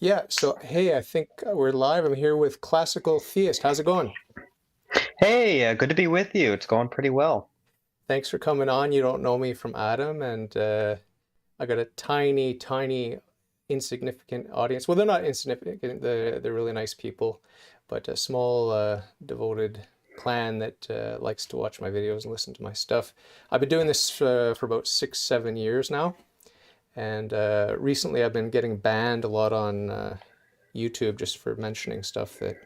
Yeah, so hey, I think we're live. I'm here with Classical Theist. How's it going? Hey, good to be with you. It's going pretty well. Thanks for coming on. You don't know me from Adam, and I got a tiny, tiny, insignificant audience. Well, they're not insignificant. They're really nice people, but a small, devoted clan that likes to watch my videos and listen to my stuff. I've been doing this for about 6, 7 years now, and recently I've been getting banned a lot on YouTube just for mentioning stuff that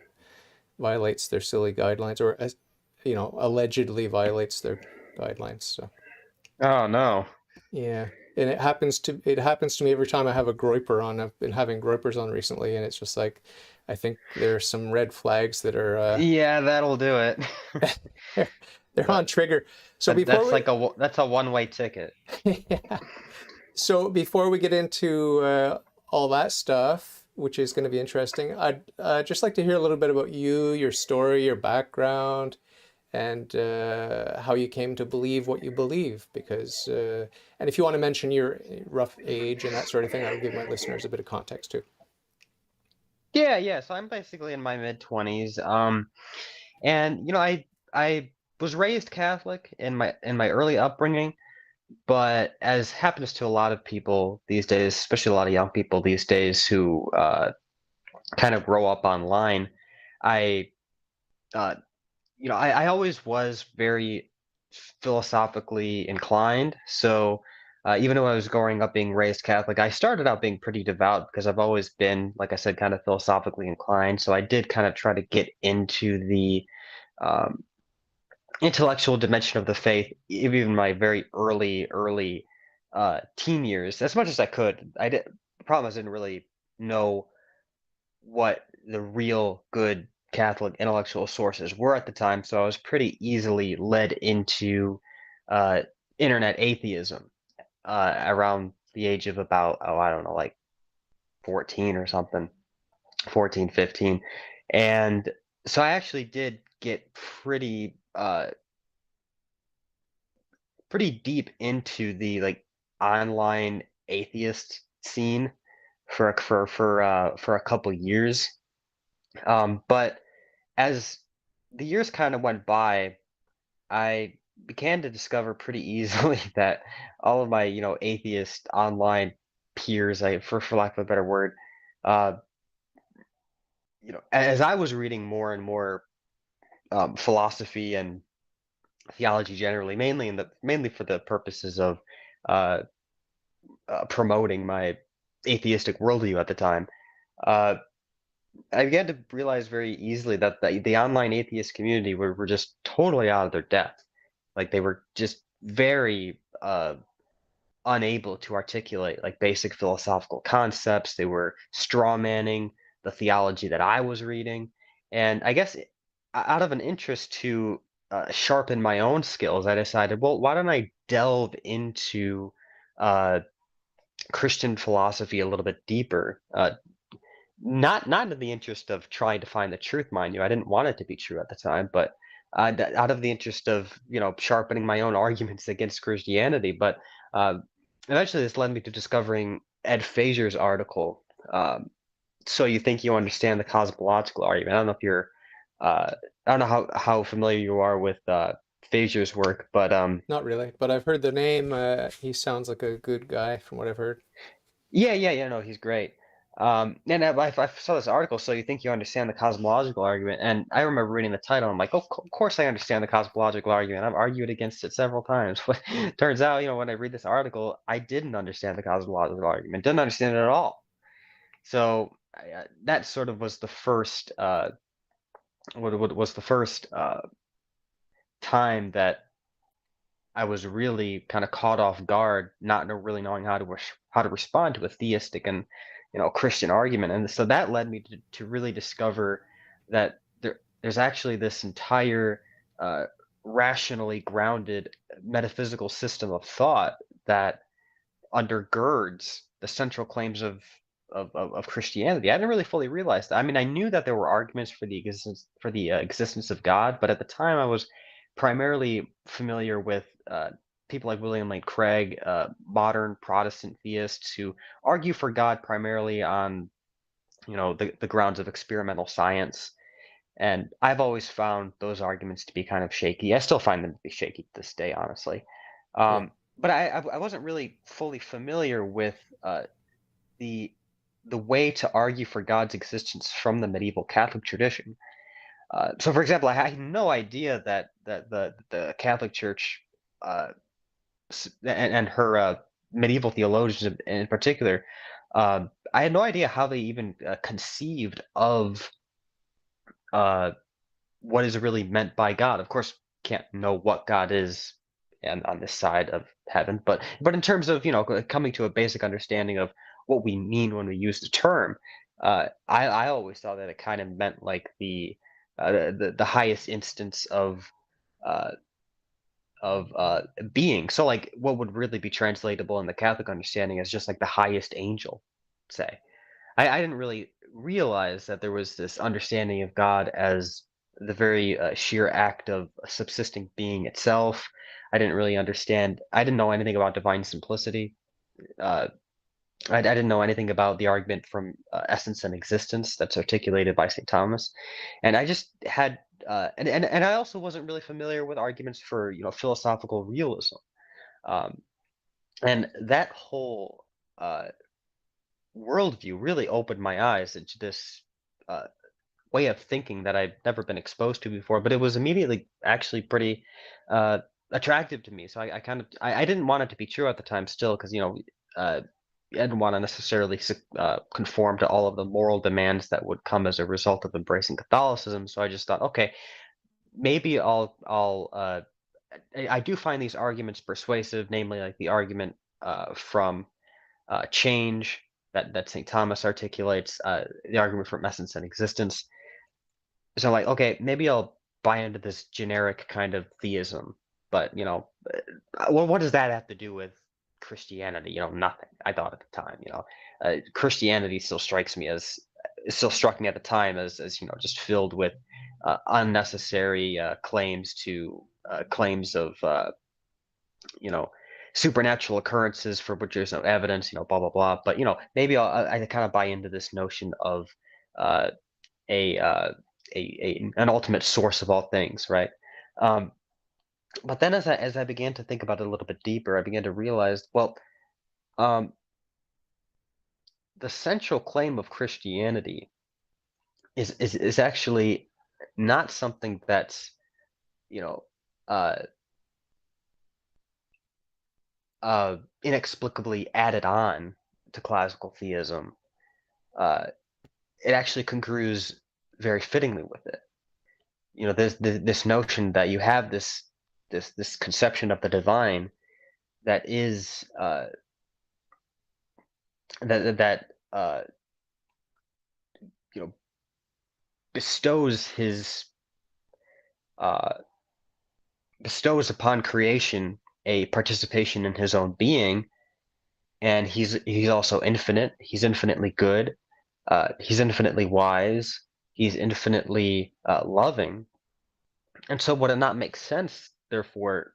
violates their silly guidelines or allegedly violates their guidelines. So Oh no. yeah, and it happens to me every time I have a groiper on. I've been having groipers on recently, and it's just like I think there are some red flags that are Yeah, that'll do it. they're That, on trigger. So before that's we like that's a one-way ticket. yeah. So before we get into all that stuff, which is going to be interesting, I'd just like to hear a little bit about you, your story, your background, and how you came to believe what you believe. Because, and if you want to mention your rough age and that sort of thing, that'll give my listeners a bit of context too. Yeah, yeah. So I'm basically in my mid-20s. And I was raised Catholic in my early upbringing, but as happens to a lot of people these days, especially a lot of young people these days who kind of grow up online, I uh, I always was very philosophically inclined. So even though I was growing up being raised Catholic, I started out being pretty devout because I've always been, like I said, kind of philosophically inclined. So I did kind of try to get into the um, intellectual dimension of the faith, even in my very early teen years, as much as I could. The problem is I didn't really know what the real good Catholic intellectual sources were at the time, so I was pretty easily led into uh, internet atheism around the age of about, oh, I don't know, like 14 or something, 14, 15. And so I actually did get pretty deep into the like online atheist scene for a couple years. But as the years kind of went by, I began to discover pretty easily that all of my, atheist online peers, for lack of a better word, uh, as I was reading more and more philosophy and theology generally, mainly for the purposes of uh, promoting my atheistic worldview at the time, uh, I began to realize very easily that the online atheist community were just totally out of their depth. Like they were just very unable to articulate like basic philosophical concepts. They were straw manning the theology that I was reading. And I guess out of an interest to sharpen my own skills, I decided, well, why don't I delve into uh, Christian philosophy a little bit deeper? Not in the interest of trying to find the truth, mind you. I didn't want it to be true at the time, but out of the interest of sharpening my own arguments against Christianity. But uh, eventually, this led me to discovering Ed Feser's article. So you think you understand the cosmological argument? I don't know if you're, I don't know how familiar you are with Feser's work, but Not really, but I've heard the name. He sounds like a good guy from what I've heard. yeah, yeah, yeah. No, he's great. And I saw this article, so you think you understand the cosmological argument? And I remember reading the title. I'm like, oh, of course I understand the cosmological argument. I've argued against it several times. But turns out, when I read this article, I didn't understand the cosmological argument. Didn't understand it at all. So that sort of was the first, what was the first time that I was really kind of caught off guard, not really knowing how to respond to a theistic and Christian argument, and so that led me to really discover that there's actually this entire uh, rationally grounded metaphysical system of thought that undergirds the central claims of Christianity. I didn't really fully realize that. I mean, I knew that there were arguments for the existence of God, but at the time I was primarily familiar with people like William Lane Craig, modern Protestant theists who argue for God primarily on the grounds of experimental science. And I've always found those arguments to be kind of shaky. I still find them to be shaky to this day, honestly. Yeah. But I wasn't really fully familiar with the the way to argue for God's existence from the medieval Catholic tradition. So, for example, I had no idea that the Catholic Church uh, and her medieval theologians in particular, I had no idea how they even conceived of uh, what is really meant by God. Of course, can't know what God is and on this side of heaven, but in terms of coming to a basic understanding of what we mean when we use the term, I always thought that it kind of meant like the highest instance uh, of being. So like what would really be translatable in the Catholic understanding as just like the highest angel, say. I didn't really realize that there was this understanding of God as the very sheer act of a subsisting being itself. I didn't really understand. I didn't know anything about divine simplicity. Uh, I didn't know anything about the argument from essence and existence that's articulated by St. Thomas, and I just had. And I also wasn't really familiar with arguments for philosophical realism, um, and that whole uh, worldview really opened my eyes into this uh, way of thinking that I've never been exposed to before. But it was immediately actually pretty uh, attractive to me. So I kind of I didn't want it to be true at the time still because I didn't want to necessarily conform to all of the moral demands that would come as a result of embracing Catholicism. So I just thought, okay, maybe I do find these arguments persuasive, namely like the argument from change that St. Thomas articulates, the argument from essence and existence. So like, okay, maybe I'll buy into this generic kind of theism, but well, what does that have to do with Christianity? Nothing. I thought at the time, Christianity still struck me at the time as just filled with unnecessary claims of you know supernatural occurrences for which there's no evidence, blah blah blah. But maybe I kind of buy into this notion of uh, a, uh, an ultimate source of all things, right? Um, but then as I began to think about it a little bit deeper, I began to realize, well, um, the central claim of Christianity is actually not something that's you know uh, inexplicably added on to classical theism. Uh, it actually congrues very fittingly with it. There's this notion that you have this conception of the divine that is that you know bestows his uh, bestows upon creation a participation in his own being, and he's also infinite. He's infinitely good. He's infinitely wise. He's infinitely loving. And so, would it not make sense, therefore,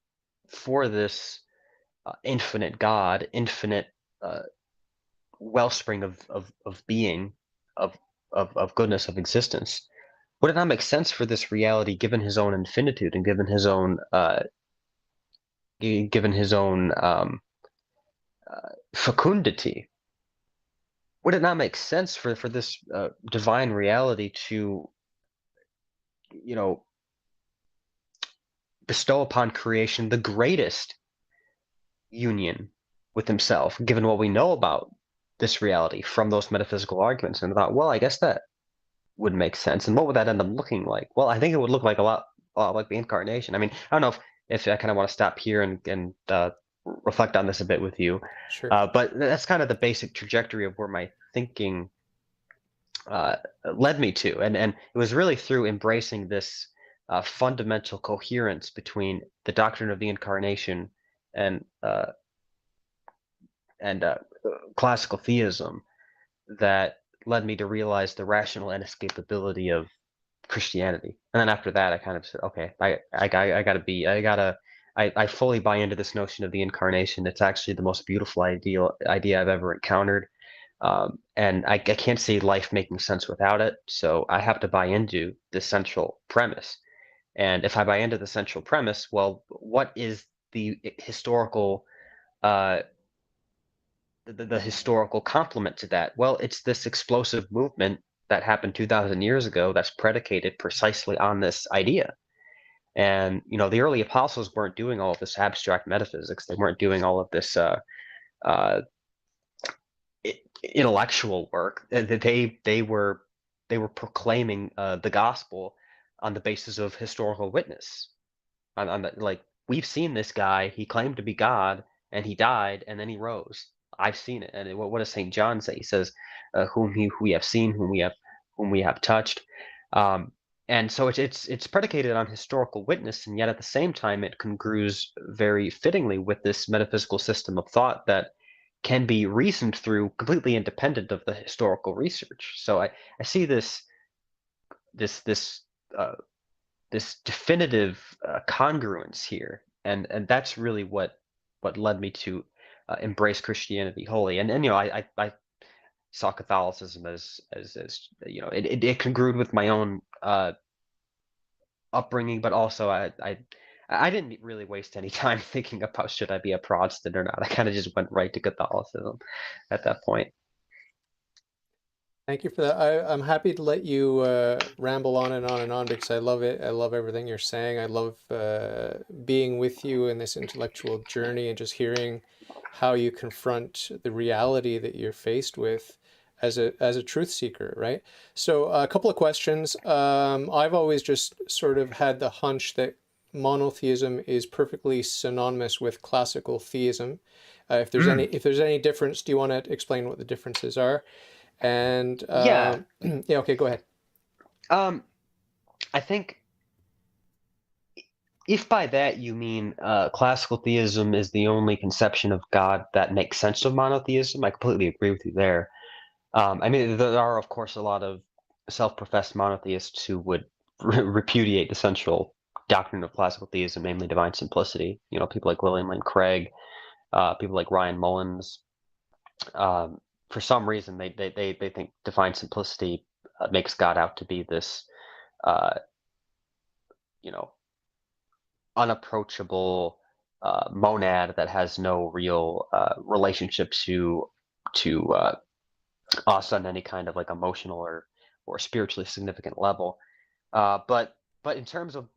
for this infinite God, infinite uh, wellspring of being, of, of goodness, of existence, would it not make sense for this reality, given his own infinitude and given his own fecundity, would it not make sense for this divine reality to, you know, bestow upon creation the greatest union with himself, given what we know about this reality from those metaphysical arguments? And I thought, well, I guess that would make sense. And what would that end up looking like? Well, I think it would look like a lot like the incarnation. I mean, I don't know if I kind of want to stop here and reflect on this a bit with you, Sure. but that's kind of the basic trajectory of where my thinking uh, led me to, and it was really through embracing this fundamental coherence between the doctrine of the incarnation and uh, and classical theism that led me to realize the rational inescapability of Christianity. And then after that, I kind of said, okay, I fully buy into this notion of the incarnation. It's actually the most beautiful idea I've ever encountered. And I can't see life making sense without it. So I have to buy into the central premise. And if I buy into the central premise, well, what is the historical uh, the historical complement to that? Well, it's this explosive movement that happened 2,000 years ago that's predicated precisely on this idea. And the early apostles weren't doing all of this abstract metaphysics. They weren't doing all of this uh, intellectual work. They were proclaiming the gospel on the basis of historical witness. On the, like, we've seen this guy. He claimed to be God, and he died, and then he rose. I've seen it. And what does Saint John say? He says, who we have seen, whom we have touched." Um, and so it's predicated on historical witness, and yet at the same time, it congrues very fittingly with this metaphysical system of thought that can be reasoned through completely independent of the historical research. So I see this this uh, this definitive congruence here, and that's really what led me to embrace Christianity wholly. And I saw Catholicism as it congrued with my own upbringing, but also I didn't really waste any time thinking about should I be a Protestant or not. I kind of just went right to Catholicism at that point. Thank you for that. I'm happy to let you ramble on and on and on because I love it. I love everything you're saying. I love being with you in this intellectual journey and just hearing how you confront the reality that you're faced with as a truth seeker, right? So a couple of questions. I've always just sort of had the hunch that monotheism is perfectly synonymous with classical theism. If there's any Mm, if there's any difference, do you want to explain what the differences are? And yeah. yeah, okay, go ahead. Um, I think if by that you mean classical theism is the only conception of God that makes sense of monotheism, I completely agree with you there. I mean, there are, of course, a lot of self-professed monotheists who would repudiate the central doctrine of classical theism, namely divine simplicity. People like William Lane Craig, people like Ryan Mullins. Um, for some reason, they think divine simplicity makes God out to be this, uh, you know, unapproachable monad that has no real relationship to us on any kind of like emotional or spiritually significant level. But in terms of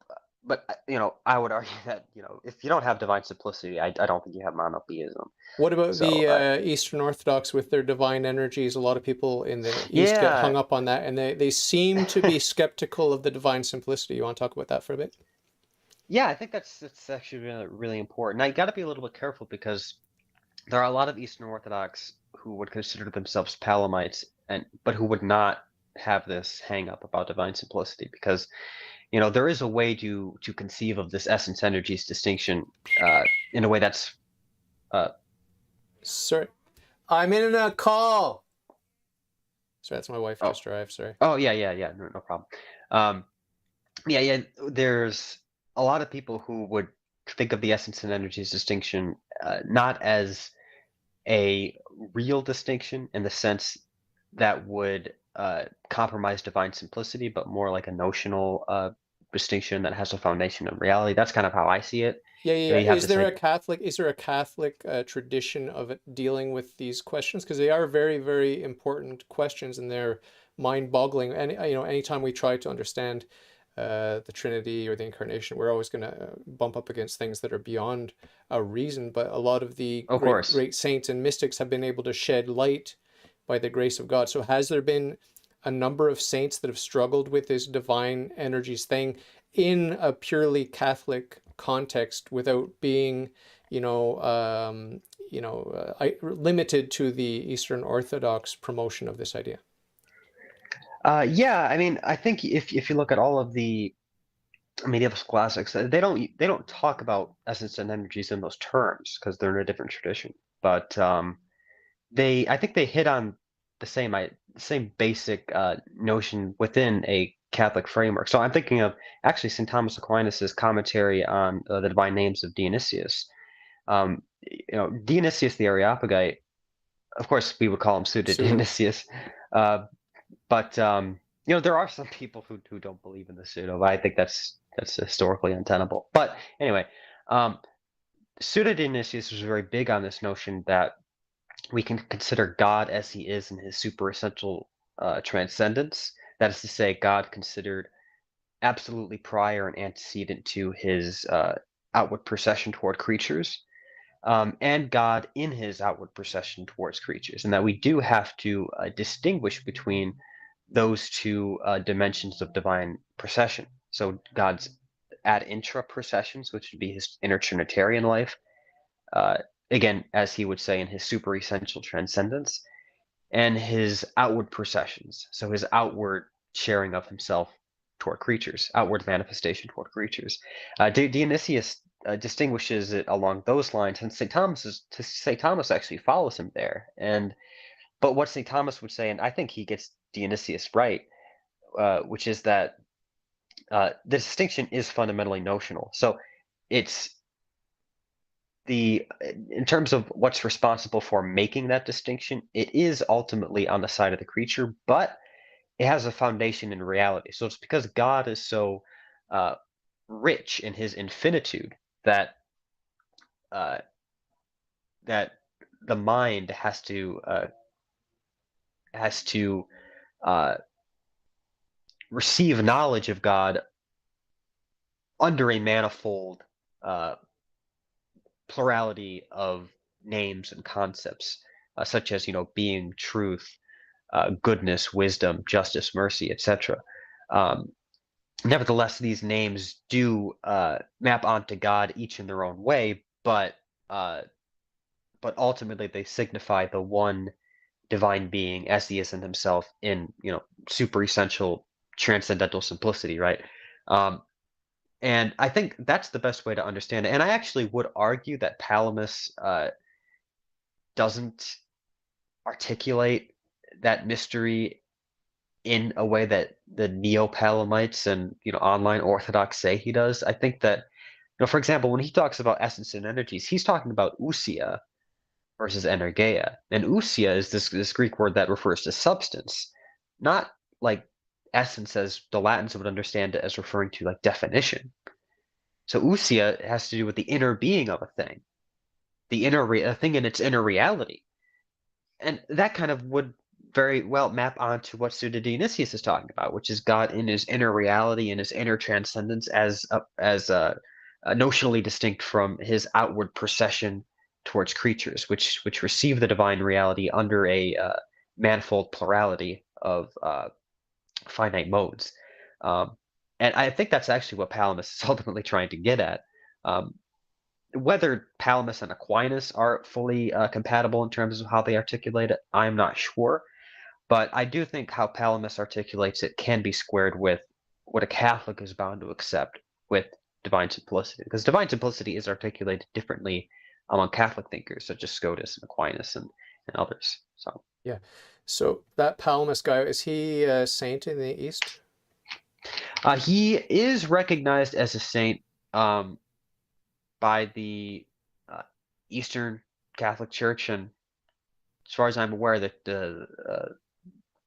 I would argue that if you don't have divine simplicity, I don't think you have monotheism. What about So the Eastern Orthodox with their divine energies? A lot of people in the East get yeah, hung up on that, and they seem to be skeptical of the divine simplicity. You want to talk about that for a bit? yeah, I think that's actually really, really important. Now you got to be a little bit careful because there are a lot of Eastern Orthodox who would consider themselves Palamites and but who would not have this hang up about divine simplicity because there is a way to conceive of this essence energies distinction in a way that's uh, Sorry, I'm in a call. Sorry, that's my wife oh just arrived. Sorry. oh yeah, no problem. Um, yeah, there's a lot of people who would think of the essence and energies distinction not as a real distinction in the sense that would compromise divine simplicity, but more like a notional distinction that has a foundation in reality. That's kind of how I see it. Yeah, yeah, yeah. You have this like, Is there a Catholic tradition of it dealing with these questions? Because they are very, very important questions and they're mind-boggling. And anytime we try to understand the Trinity or the Incarnation, we're always going to bump up against things that are beyond our reason. But a lot of the of great, course. great saints and mystics have been able to shed light by the grace of God. So has there been a number of saints that have struggled with this divine energies thing in a purely Catholic context without being, limited to the Eastern Orthodox promotion of this idea? Yeah, I mean, I think if you look at all of the medieval classics, they don't talk about essence and energies in those terms because they're in a different tradition. But I think they hit on the same basic notion within a Catholic framework. So I'm thinking of actually St. Thomas Aquinas's commentary on the divine names of Dionysius. Dionysius the Areopagite of course, we would call him Pseudo Pseudo. Dionysius. Uh, but there are some people who don't believe in the pseudo, but I think that's historically untenable. But anyway, um, Pseudo Dionysius was very big on this notion that we can consider God as he is in his superessential transcendence. That is to say, God considered absolutely prior and antecedent to his outward procession toward creatures, and God in his outward procession towards creatures, and that we do have to distinguish between those two dimensions of divine procession. So God's ad intra processions, which would be his inner Trinitarian life, uh, again, as he would say, in his super essential transcendence, and his outward processions, so his outward sharing of himself toward creatures, outward manifestation toward creatures. Dionysius distinguishes it along those lines, and St. Thomas actually follows him there. But what St. Thomas would say, and I think he gets Dionysius right, which is that the distinction is fundamentally notional. So it's in terms of what's responsible for making that distinction, it is ultimately on the side of the creature, but it has a foundation in reality. So it's because God is so uh, rich in his infinitude that uh, that the mind has to uh, receive knowledge of God under a manifold uh, plurality of names and concepts, such as being, truth, goodness, wisdom, justice, mercy, etc. Um, Nevertheless, these names do map onto God, each in their own way, uh, but ultimately they signify the one divine being as he is in himself in super essential transcendental simplicity, right? Um, and I think that's the best way to understand it. And I actually would argue that Palamas doesn't articulate that mystery in a way that the Neo-Palamites and online Orthodox say he does. I think that for example, when he talks about essence and energies, he's talking about ousia versus energeia, and ousia is this Greek word that refers to substance, not like essence as the Latins would understand it as referring to like definition. So ousia has to do with the inner being of a thing, a thing in its inner reality. And that kind of would very well map onto what Pseudo Dionysius is talking about, which is God in his inner reality and his inner transcendence notionally distinct from his outward procession towards creatures, which receive the divine reality under a manifold plurality of finite modes. Um, and I think that's actually what Palamas is ultimately trying to get at. Um, Whether Palamas and Aquinas are fully compatible in terms of how they articulate it, I'm not sure. But I do think how Palamas articulates it can be squared with what a Catholic is bound to accept with divine simplicity, because divine simplicity is articulated differently among Catholic thinkers such as Scotus and Aquinas and others. So Yeah. So that Palamas guy, is he a saint in the East? he is recognized as a saint um, by the uh, Eastern Catholic Church, and as far as I'm aware, that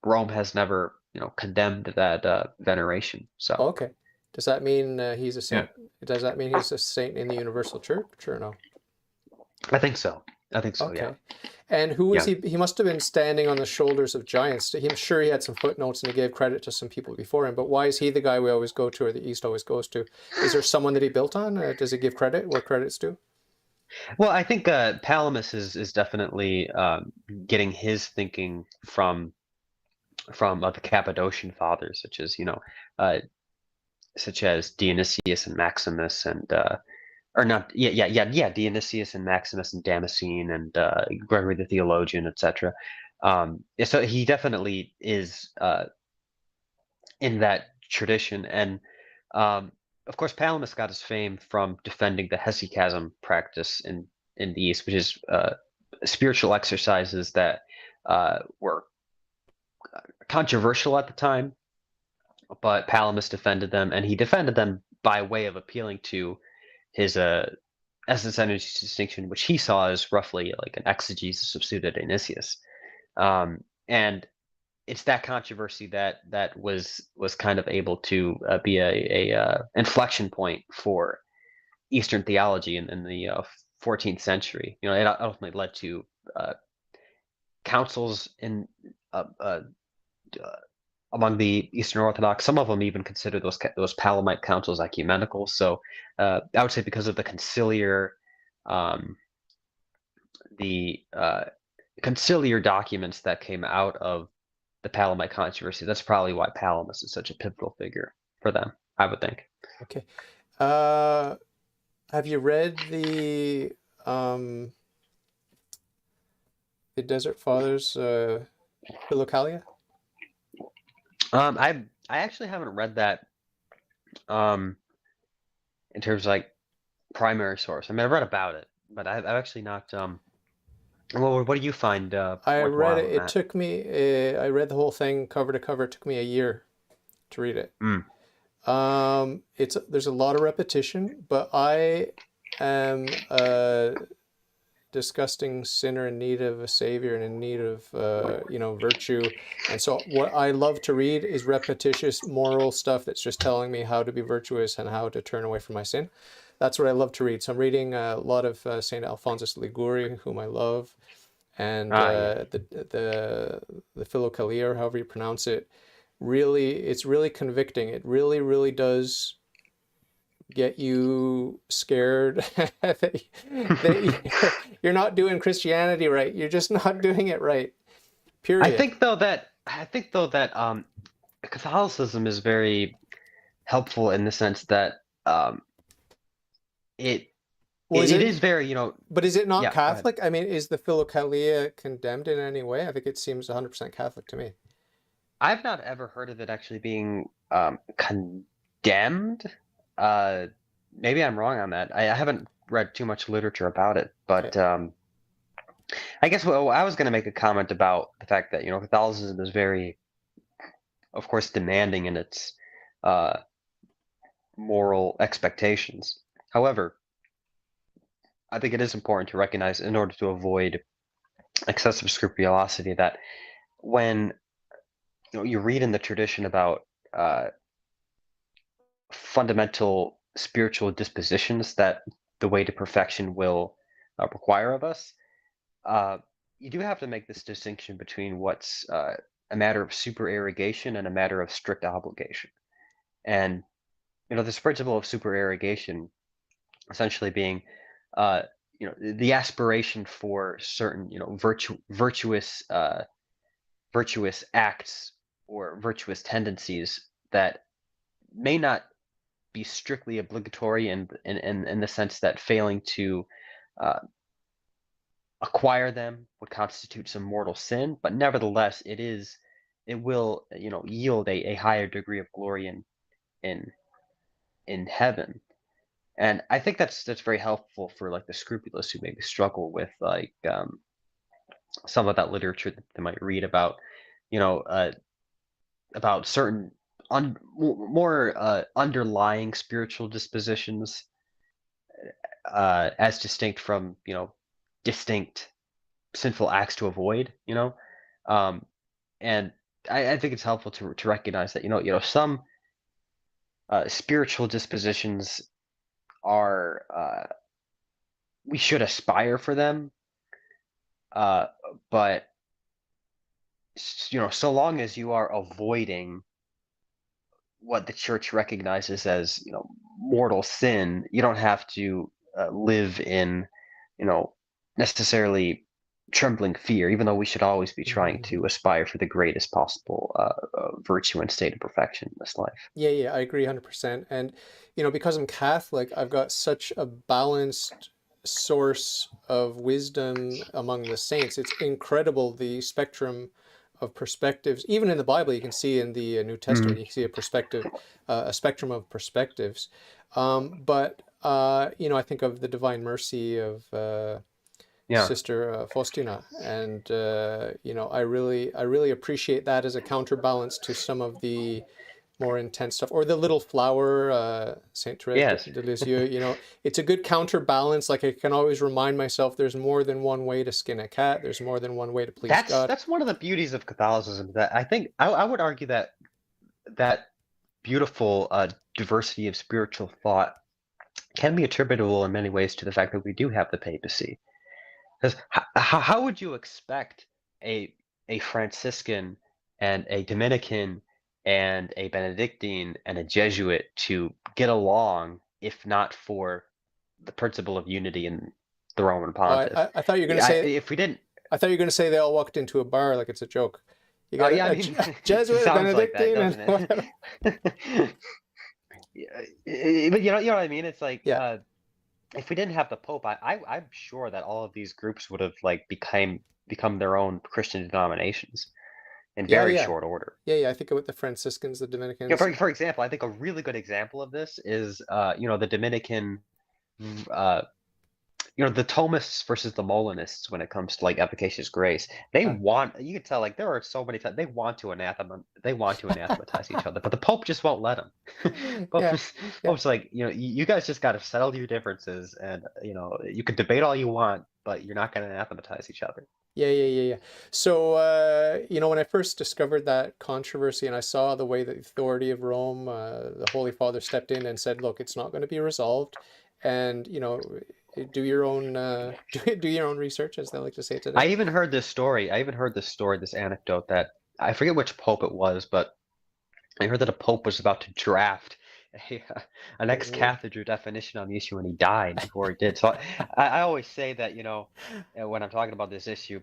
Rome has never, condemned that veneration. So Okay. Does that mean he's a yeah, saint? Does that mean he's a saint in the Universal Church or no? I think so. I think so. Yeah, Okay. And who was yeah. he? He must have been standing on the shoulders of giants. I'm sure he had some footnotes and he gave credit to some people before him, but why is he the guy we always go to or the East always goes to? Is there someone that he built on? Does he give credit where credit's due? Well, I think Palamas is definitely getting his thinking from the Cappadocian fathers, uh, such as Dionysius and Maximus and or not, yeah, Dionysius and Maximus and Damascene and Gregory the theologian, etc. Yeah, so he definitely is in that tradition, and um, of course, Palamas got his fame from defending the hesychasm practice in the East, which is spiritual exercises that were controversial at the time, but Palamas defended them, and he defended them by way of appealing to his essence energy distinction, which he saw as roughly like an exegesis of Pseudo Dionysius. And it's that controversy that was kind of able to be a inflection point for Eastern theology in the 14th century. You know, it ultimately led to councils in uh, uh, uh, among the Eastern Orthodox. Some of them even consider those Palamite councils ecumenical. So I would say because of um, the conciliar documents that came out of the Palamite controversy, that's probably why Palamas is such a pivotal figure for them, I would think. Okay. Uh, have you read um, the Desert Fathers, Philokalia? I actually haven't read that um, in terms of like primary source. I mean, I've read about it, but I've actually not. Well, what do you find I read worthwhile it. in It that? took me. I read the whole thing cover to cover. It took me a year to read it. Mm, It's there's a lot of repetition, but I am a disgusting sinner in need of a savior and in need of virtue. And so what I love to read is repetitious moral stuff that's just telling me how to be virtuous and how to turn away from my sin. That's what I love to read. So I'm reading a lot of Saint Alphonsus Liguori, whom I love, and yeah. the Philokalia, or however you pronounce it. Really, it's really convicting. It really, really does get you scared that you're not doing Christianity right. You're just not doing it right. Period. I think though that Catholicism is very helpful in the sense that it, Well, it is very, you know, but is it not yeah, go ahead. Catholic? I mean, is the Philokalia condemned in any way? I think it seems 100% Catholic to me. I've not ever heard of it actually being condemned. Uh, Maybe I'm wrong on that. I haven't read too much literature about it, Okay. but I guess I was going to make a comment about the fact that, you know, Catholicism is very, of course, demanding in its uh, moral expectations. However, I think it is important to recognize, in order to avoid excessive scrupulosity, that when you read in the tradition about uh, fundamental spiritual dispositions that the way to perfection will require of us, uh, you do have to make this distinction between what's a matter of supererogation and a matter of strict obligation. And this principle of supererogation essentially being, uh, the aspiration for certain, virtuous acts or virtuous tendencies that may not be strictly obligatory in the sense that failing to uh, acquire them would constitute some mortal sin, but nevertheless, it will yield a higher degree of glory in in heaven. And I think that's very helpful for like the scrupulous who maybe struggle with like some of that literature that they might read about, you know, uh, about certain more underlying spiritual dispositions as distinct from distinct sinful acts to avoid. Um, and I think it's helpful to recognize that some spiritual dispositions are we should aspire for them, uh, but so long as you are avoiding what the church recognizes as mortal sin, you don't have to live in you know necessarily trembling fear, even though we should always be trying Mhm. to aspire for the greatest possible virtue and state of perfection in this life. Yeah, yeah, I agree 100%. And, because I'm Catholic, I've got such a balanced source of wisdom among the saints. It's incredible the spectrum of perspectives. Even in the Bible, you can see in the New Mm, Testament, you can see a spectrum of perspectives. But I think of the Divine Mercy of yeah. Sister Faustina, and I really appreciate that as a counterbalance to some of the more intense stuff, or the little flower, Saint Therese Yes. de Lisieux. It's a good counterbalance. Like I can always remind myself, there's more than one way to skin a cat. There's more than one way to please God. That's one of the beauties of Catholicism that I think I would argue that that beautiful diversity of spiritual thought can be attributable in many ways to the fact that we do have the papacy. Because how would you expect a Franciscan and a Dominican and a Benedictine and a Jesuit to get along if not for the principle of unity in the Roman Pontiff? I thought you were going to Yeah, say. if we didn't, I thought you were going to say they all walked into a bar like it's a joke. You oh got yeah, I a mean, Jesuit, sounds like that, Benedictine, and doesn't whatever. it? But you know what I mean? It's like Yeah, if we didn't have the Pope, I'm sure that all of these groups would have like become their own Christian denominations in yeah, very yeah, short order. yeah. I think about the Franciscans, the You know, Dominicans. for example, I think a really good example of this is the Dominican uh, the Thomists versus the Molinists when it comes to like efficacious grace. Ah. You can tell like there are so many times they want to anathematize each other, but the Pope just won't let them. Yeah, yeah, Pope's like, you guys just got to settle your differences, and you can debate all you want, but you're not going to anathematize each other. yeah. So, when I first discovered that controversy and I saw the way that the authority of Rome, the Holy Father stepped in and said, "Look, it's not going to be resolved," and do your own do your own research, as they like to say today. I even heard this story. This anecdote that I forget which pope it was, but I heard that a pope was about to draft an ex Oh. cathedra definition on the issue, and he died before he did. So I always say that, when I'm talking about this issue,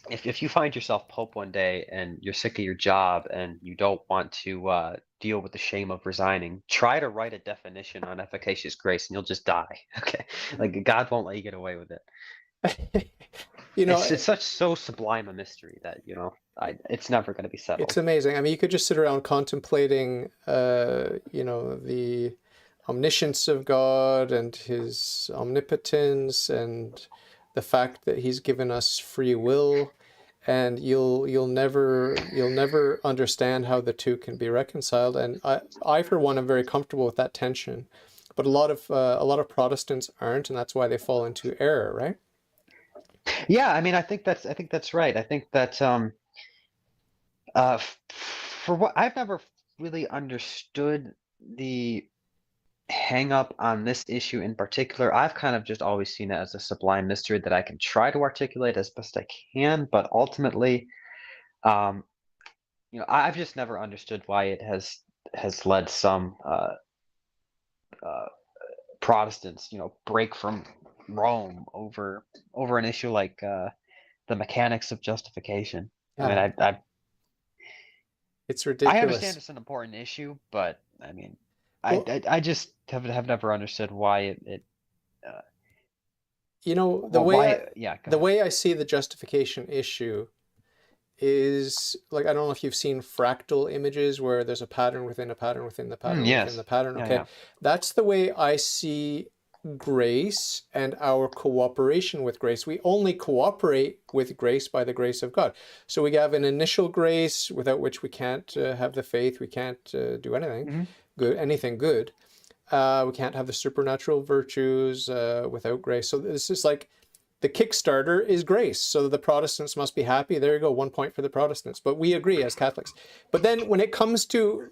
if you find yourself pope one day and you're sick of your job and you don't want to deal with the shame of resigning, try to write a definition on efficacious grace, and you'll just die. Okay, like God won't let you get away with it. You know, It's so sublime a mystery that it's never going to be it's settled. amazing. I mean, you could just sit around contemplating, the omniscience of God and his omnipotence and the fact that he's given us free will, and you'll never understand how the two can be reconciled. And I for one am very comfortable with that tension, but a lot of Protestants aren't, and that's why they fall into error, right? Yeah, I mean, I think that's right. I think that for what I've never really understood the hang up on this issue in particular. I've kind of just always seen it as a sublime mystery that I can try to articulate as best I can, but ultimately, um, I've just never understood why it has led some uh, Protestants, break from Rome over an issue like the mechanics of justification. I mean, Yeah, I it's I understand ridiculous. it's an important issue, but I mean, Well, I just have never understood why it the way I yeah, go the ahead. way I see the justification issue is like, I don't know if you've seen fractal images where there's a pattern within a pattern within the pattern within the Yes. pattern. Yeah, Okay, yeah. that's the way I see grace and our cooperation with grace. We only cooperate with grace by the grace of God. So we have an initial grace without which we can't have the faith. We can't do Hmm. anything good. We can't have the supernatural virtues without grace. So this is like the Kickstarter is grace. So the Protestants must be happy. There you go, 1 point for the Protestants. But we agree as Catholics. But then when it comes to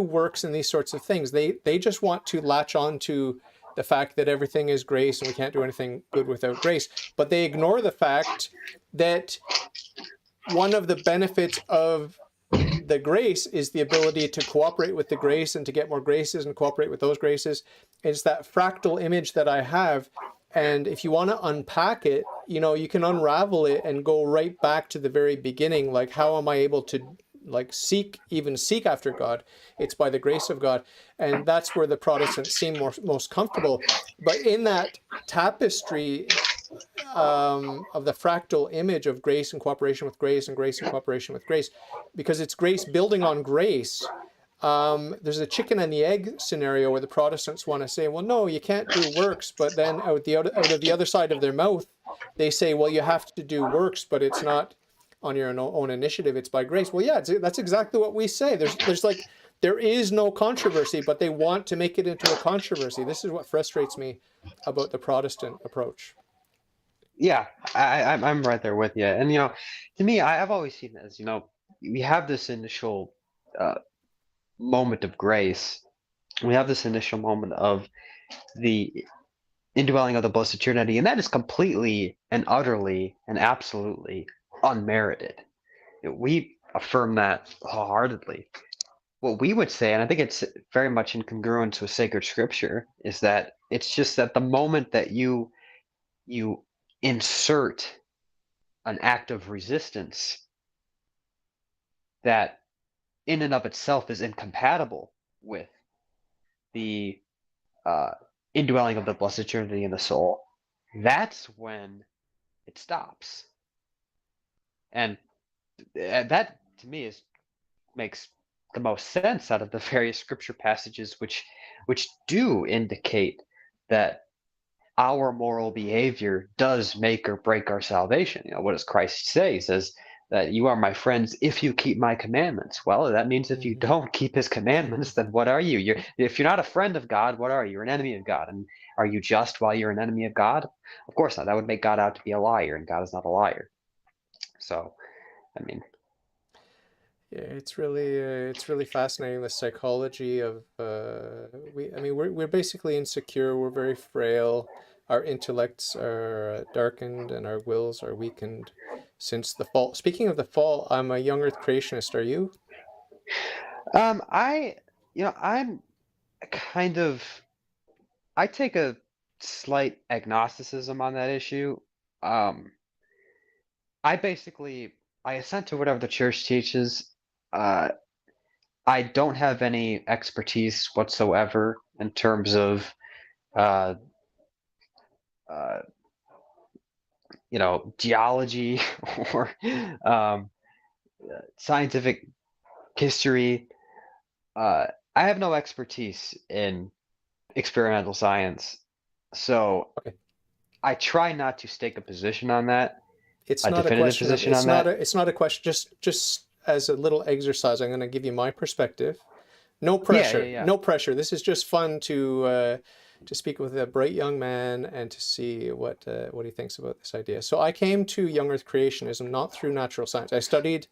works and these sorts of things, they just want to latch on to the fact that everything is grace and we can't do anything good without grace. But they ignore the fact that one of the benefits of the grace is the ability to cooperate with the grace and to get more graces and cooperate with those graces. It's that fractal image that I have. And if you want to unpack it, you can unravel it and go right back to the very beginning. Like, how am I able to even seek after God? It's by the grace of God. And that's where the Protestants seem most comfortable. But in that tapestry of the fractal image of grace and cooperation with grace and grace and cooperation with grace, because it's grace building on grace. There's a chicken and the egg scenario where the Protestants want to say, well, no, you can't do works, but then out of the other side of their mouth, they say, well, you have to do works, but it's not on your own initiative; it's by grace. Well, yeah, that's exactly what we say. there is no controversy, but they want to make it into a controversy. This is what frustrates me about the Protestant approach. Yeah, I'm right there with you. And to me, I've always seen it as we have this initial uh, moment of grace. We have this initial moment of the indwelling of the Blessed Trinity, and that is completely and utterly and absolutely unmerited. We affirm that wholeheartedly. What we would say, and I think it's very much in congruence with sacred scripture, is that it's just that the moment that you insert an act of resistance that in and of itself is incompatible with the uh, indwelling of the Blessed Trinity in the soul, that's when it stops. And that to me makes the most sense out of the various scripture passages which do indicate that our moral behavior does make or break our salvation. What does Christ say? He says that you are my friends if you keep my commandments. Well, that means if you don't keep his commandments, then what are you? If you're not a friend of God, what are you? You're an enemy of God. And are you just while you're an enemy of God? Of course not. That would make God out to be a liar, and God is not a liar. So, I mean, Yeah, it's really fascinating, the psychology of we're basically insecure, we're very frail, our intellects are darkened and our wills are weakened since the fall. Speaking of the fall, I'm a young earth creationist. Are you? I, I'm kind of, I take a slight agnosticism on that issue. Um, I basically I assent to whatever the church teaches. Uh, I don't have any expertise whatsoever in terms of uh, uh, geology or um, scientific history. Uh, I have no expertise in experimental science, so Okay. I try not to stake a position on that, It's a not a definitive question of position on that. it's not a question, just as a little exercise, I'm going to give you my perspective. No Yeah, yeah, pressure, yeah. no pressure. This is just fun to speak with a bright young man and to see what he thinks about this idea. So I came to young earth creationism not through natural science. I studied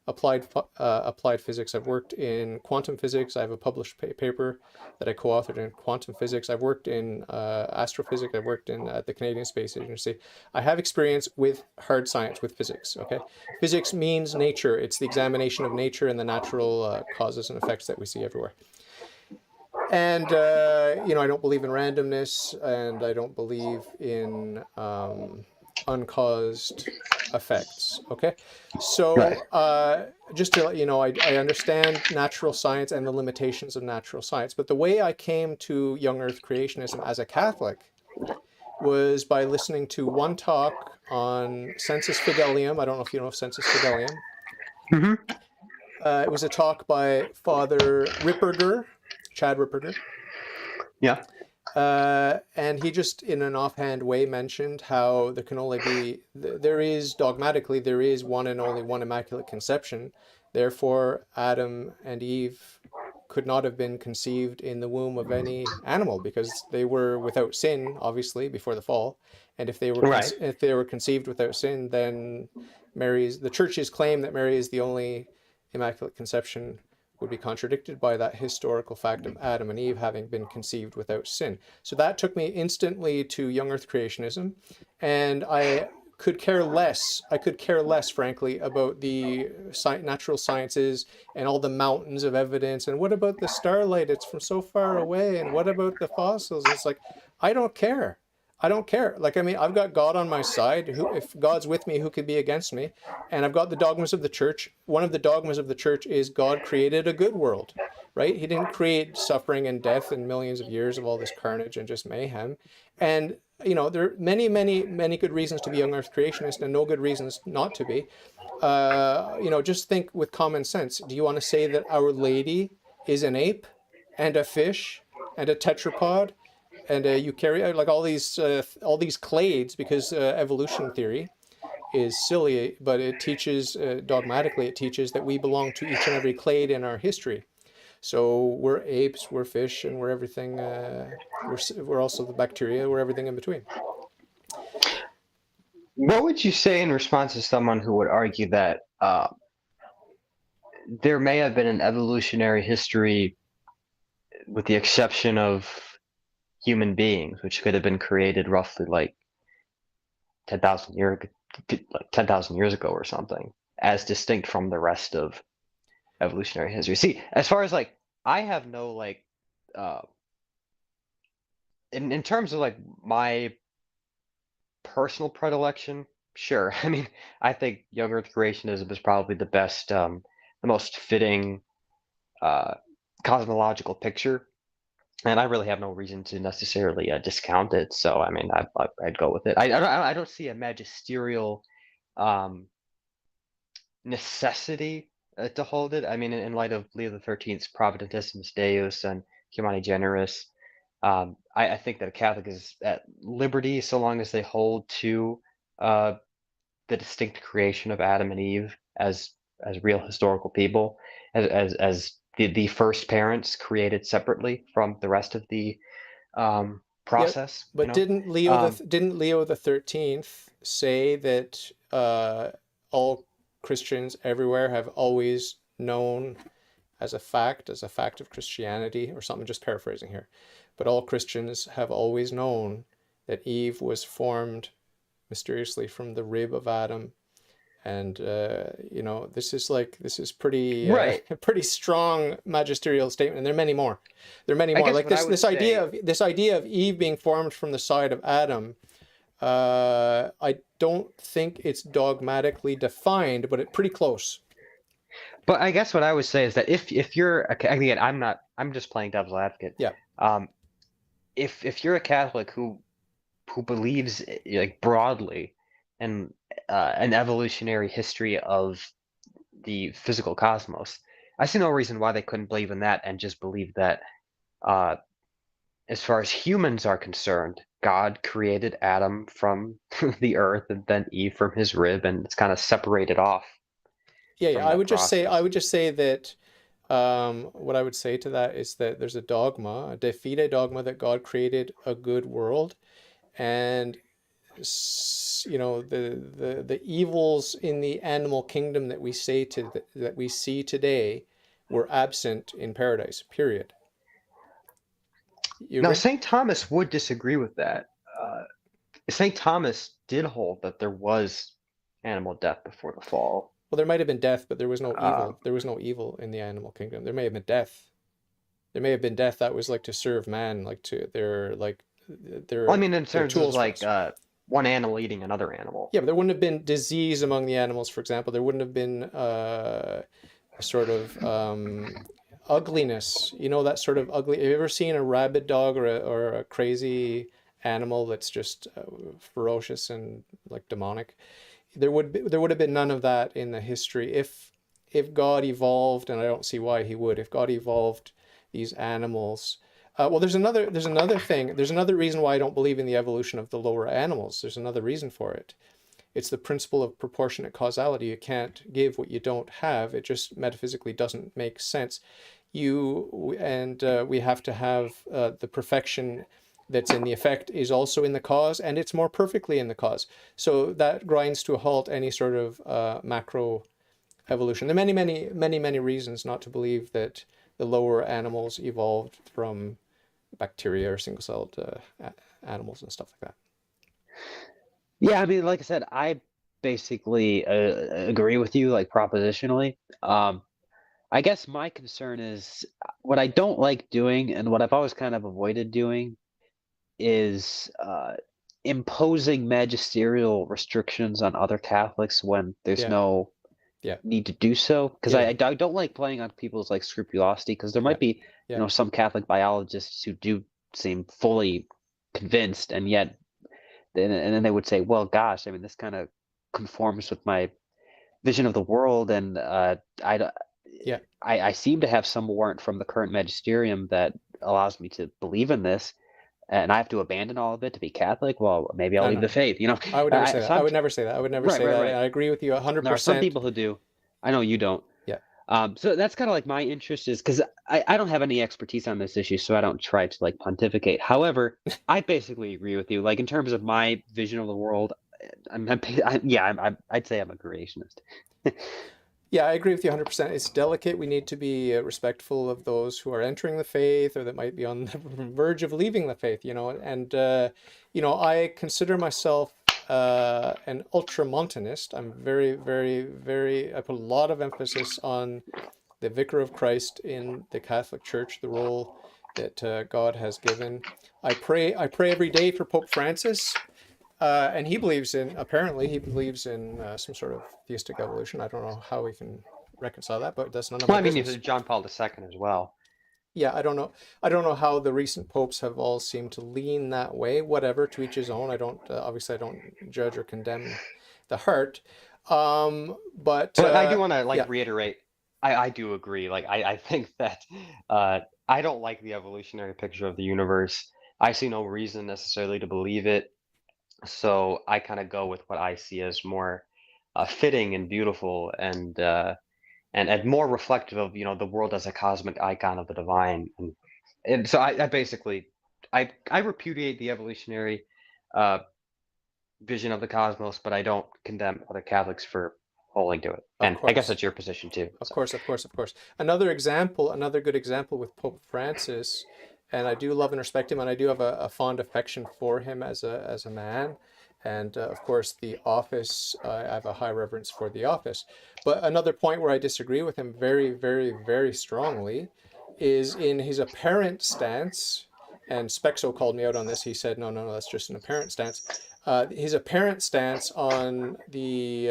applied physics. I've worked in quantum physics. I have a published paper that I co-authored in quantum physics. I've worked in astrophysics. I've worked in the Canadian Space Agency. I have experience with hard science, with physics. Okay, physics means nature. It's the examination of nature and the natural causes and effects that we see everywhere. And I don't believe in randomness, and I don't believe in uncaused effects. Okay, Right. so just to let you know, I understand natural science and the limitations of natural science, but the way I came to young earth creationism as a Catholic was by listening to one talk on sensus fidelium. I don't know if you know sensus fidelium. Hmm. It was a talk by Father Ripperger, Chad Ripperger. Yeah. And he just, in an offhand way, mentioned how there can only be, there is dogmatically, there is one and only one Immaculate Conception. Therefore, Adam and Eve could not have been conceived in the womb of any animal because they were without sin, obviously, before the fall. And Right. if they were conceived without sin, then the church's claim that Mary is the only Immaculate Conception would be contradicted by that historical fact of Adam and Eve having been conceived without sin. So that took me instantly to young earth creationism, and I could care less. I could care less, frankly, about the natural sciences and all the mountains of evidence. And what about the starlight? It's from so far away. And what about the fossils? And it's like, I don't care. I don't care. Like, I mean, I've got God on my side. If God's with me, who could be against me? And I've got the dogmas of the church. One of the dogmas of the church is God created a good world, right? He didn't create suffering and death and millions of years of all this carnage and just mayhem. And there are many, many, many good reasons to be young earth creationist and no good reasons not to be. Just think with common sense. Do you want to say that Our Lady is an ape and a fish and a tetrapod and a eukaryote, like all these clades? Because evolution theory is silly, but it teaches dogmatically. It teaches that we belong to each and every clade in our history. So we're apes, we're fish, and we're everything. We're also the bacteria. We're everything in between. What would you say in response to someone who would argue that there may have been an evolutionary history, with the exception of human beings, which could have been created roughly like 10,000 like 10,000 years ago or something, as distinct from the rest of evolutionary history? See, as far as like, I have no like, uh, in terms of like my personal predilection, sure. I mean, I think young Earth creationism is probably the best, the most fitting uh, cosmological picture, and I really have no reason to necessarily discount it. So, I mean, I'd go with it. I don't see a magisterial um, necessity to hold it. I mean, in light of Leo the XIII's Providentissimus Deus and Humani Generis, I think that a Catholic is at liberty so long as they hold to uh, the distinct creation of Adam and Eve as real historical people, as the first parents created separately from the rest of the Yeah, process. You but know, um, didn't Leo the 13th say that all Christians everywhere have always known as a fact of Christianity or something? Just paraphrasing here, but all Christians have always known that Eve was formed mysteriously from the rib of Adam. And this is pretty right. pretty strong magisterial statement, and there are many more. There are many I more. guess Like what I would say. this idea of Eve being formed from the side of Adam. I don't think it's dogmatically defined, but it's pretty close. But I guess what I would say is that if you're again, I'm just playing devil's advocate. Yeah, Um, if you're a Catholic who believes like broadly in an evolutionary history of the physical cosmos, I see no reason why they couldn't believe in that and just believe that uh, as far as humans are concerned, God created Adam from the earth and then Eve from his rib, and it's kind of separated off yeah. from that I process. would just say that what I would say to that is that there's a dogma, a de fide dogma, that God created a good world, and the evils in the animal kingdom that we say that we see today were absent in paradise. Period. You Now, agree? St. Thomas would disagree with that. Uh, St. Thomas did hold that there was animal death before the fall. Well, there might have been death, but there was no Um, evil. There was no evil in the animal kingdom. There may have been death. There may have been death that was like to serve man, like to well, I mean, in they're terms of tools for like us. one animal eating another animal. Yeah, but there wouldn't have been disease among the animals, for example. There wouldn't have been a sort of ugliness. You know, that sort of ugly. Have you ever seen a rabid dog or a crazy animal that's just ferocious and like demonic? There would have been none of that in the history if God evolved, and I don't see why he would. If God evolved these animals, well, there's another reason why I don't believe in the evolution of the lower animals. There's another reason for it. It's the principle of proportionate causality. You can't give what you don't have. It just metaphysically doesn't make sense. We have to have the perfection that's in the effect is also in the cause, and it's more perfectly in the cause. So that grinds to a halt any sort of macro evolution. There are many reasons not to believe that the lower animals evolved from bacteria or single-celled animals and stuff like that. Yeah, I mean, like I said, I basically agree with you, like propositionally. I guess my concern is what I don't like doing and what I've always kind of avoided doing is imposing magisterial restrictions on other Catholics when there's Yeah, no yeah, need to do so. Because yeah, yeah, I don't like playing on people's like scrupulosity. Because there yeah, might be, yeah, some Catholic biologists who do seem fully convinced, and yet and then they would say, well, gosh, I mean, this kind of conforms with my vision of the world, and I, d- yeah. I seem to have some warrant from the current magisterium that allows me to believe in this, and I have to abandon all of it to be Catholic. Well, maybe I'll No, leave no, the no. faith. I would never say that. I Some would never say that. I would never right, say right, that. And right. I agree with you There are some 100%. people who do. I know you don't. Yeah. So that's kind of like my interest is because I don't have any expertise on this issue, so I don't try to like pontificate. However, I basically agree with you. Like in terms of my vision of the world, I'd say I'm a creationist. Yeah, I agree with you 100%. It's delicate. We need to be respectful of those who are entering the faith or that might be on the verge of leaving the faith, And, I consider myself an ultramontanist. I'm very, very, very, I put a lot of emphasis on the Vicar of Christ in the Catholic Church, the role that God has given. I pray every day for Pope Francis. And apparently he believes in some sort of theistic evolution. I don't know how we can reconcile that, but that's none of Well, my I mean, business. even John Paul II as well. Yeah, I don't know. I don't know how the recent popes have all seemed to lean that way. Whatever, to each his own. Obviously, I don't judge or condemn the heart. But But I do want to yeah, like reiterate, I do agree. Like I think that I don't like the evolutionary picture of the universe. I see no reason necessarily to believe it. So I kind of go with what I see as more fitting and beautiful and more reflective of, the world as a cosmic icon of the divine. And so I basically I repudiate the evolutionary uh, vision of the cosmos, but I don't condemn other Catholics for holding to it. of And I guess course. that's your position too. Of So course, of course, of course. Another good example with Pope Francis, and I do love and respect him, and I do have a fond affection for him as a man, and of course the office. I have a high reverence for the office. But another point where I disagree with him very, very, very strongly is in his apparent stance. And Spexo called me out on this. He said, "No, no, no, that's just an apparent stance." His apparent stance on the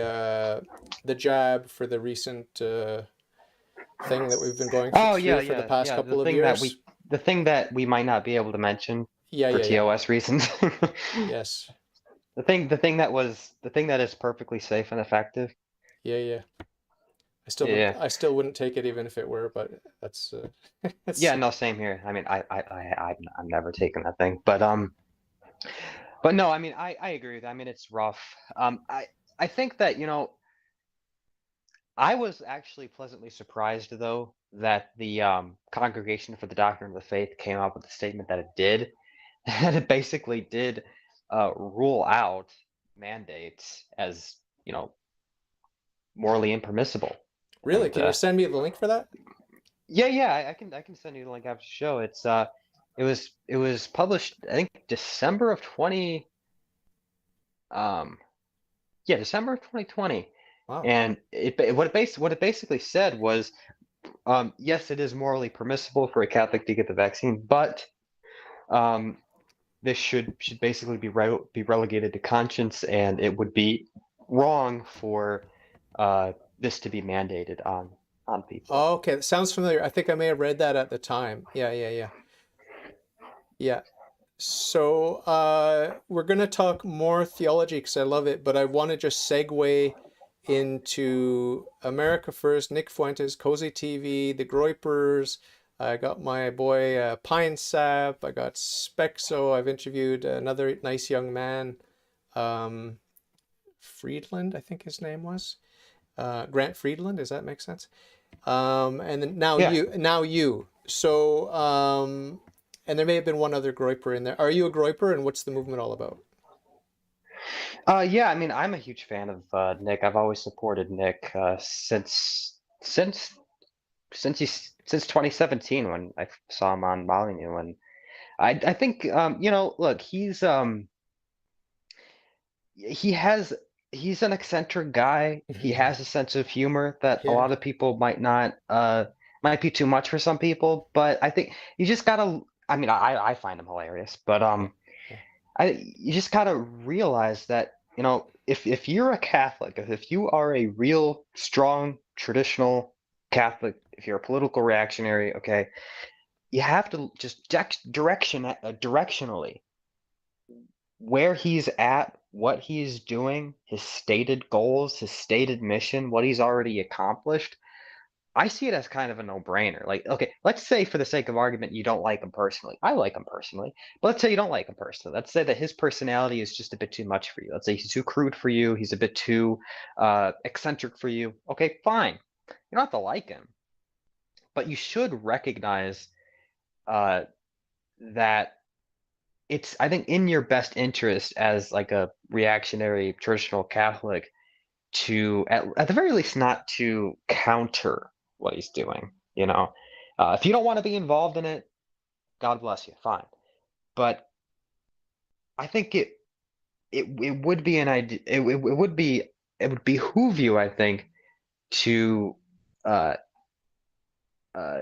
jab for the recent thing that we've been going oh through yeah, for the yeah, past yeah. couple of years. The thing that we might not be able to mention Yeah, for yeah, yeah. TOS reasons. Yes. The thing that is perfectly safe and effective. Yeah, yeah. Yeah. I still wouldn't take it even if it were, but that's that's Yeah, no, same here. I mean, I'm never taking that thing, but no, I mean, I agree with that. I mean, it's rough. I think that, I was actually pleasantly surprised though that the Congregation for the Doctrine of the Faith came up with the statement that it did, and it basically did rule out mandates as, morally impermissible. really. And Can you send me the link for that? yeah, I can send you the link after the show. It was published, I think, December of 20 December of 2020. Wow. And what it basically said was, yes, it is morally permissible for a Catholic to get the vaccine, but um, this should basically be relegated to conscience, and it would be wrong for this to be mandated on people. Oh, okay, that sounds familiar. I think I may have read that at the time. Yeah, yeah, yeah. Yeah. So we're going to talk more theology because I love it, but I want to just segue into America First, Nick Fuentes, Cozy TV, The Groypers. I got my boy Pine Sap. I got Spexo. I've interviewed another nice young man, um, Friedland, I think his name was. Grant Friedland. Does that make sense? And then Yeah. now you. So, and there may have been one other Groyper in there. Are you a Groyper, and what's the movement all about? Yeah, I mean, I'm a huge fan of Nick. I've always supported Nick since since 2017 when I saw him on Molyneux, and I think look, he's an eccentric guy. He has a sense of humor that a Yeah. lot of people might be too much for some people, but I think you just gotta. I mean, I find him hilarious, but Yeah. Yeah. you just gotta realize that, if you're a Catholic, if you are a real strong traditional Catholic, if you're a political reactionary, okay, you have to just directionally where he's at, what he's doing, his stated goals, his stated mission, what he's already accomplished. I see it as kind of a no-brainer. Like, okay, let's say for the sake of argument, you don't like him personally. I like him personally, but let's say you don't like him personally. Let's say that his personality is just a bit too much for you. Let's say he's too crude for you. He's a bit too eccentric for you. Okay, fine. You don't have to like him, but you should recognize uh, that it's, I think, in your best interest as like a reactionary traditional Catholic to at the very least not to counter what he's doing. If you don't want to be involved in it, God bless you, fine. But I think it would be an idea. It would behoove you, I think, to uh, uh,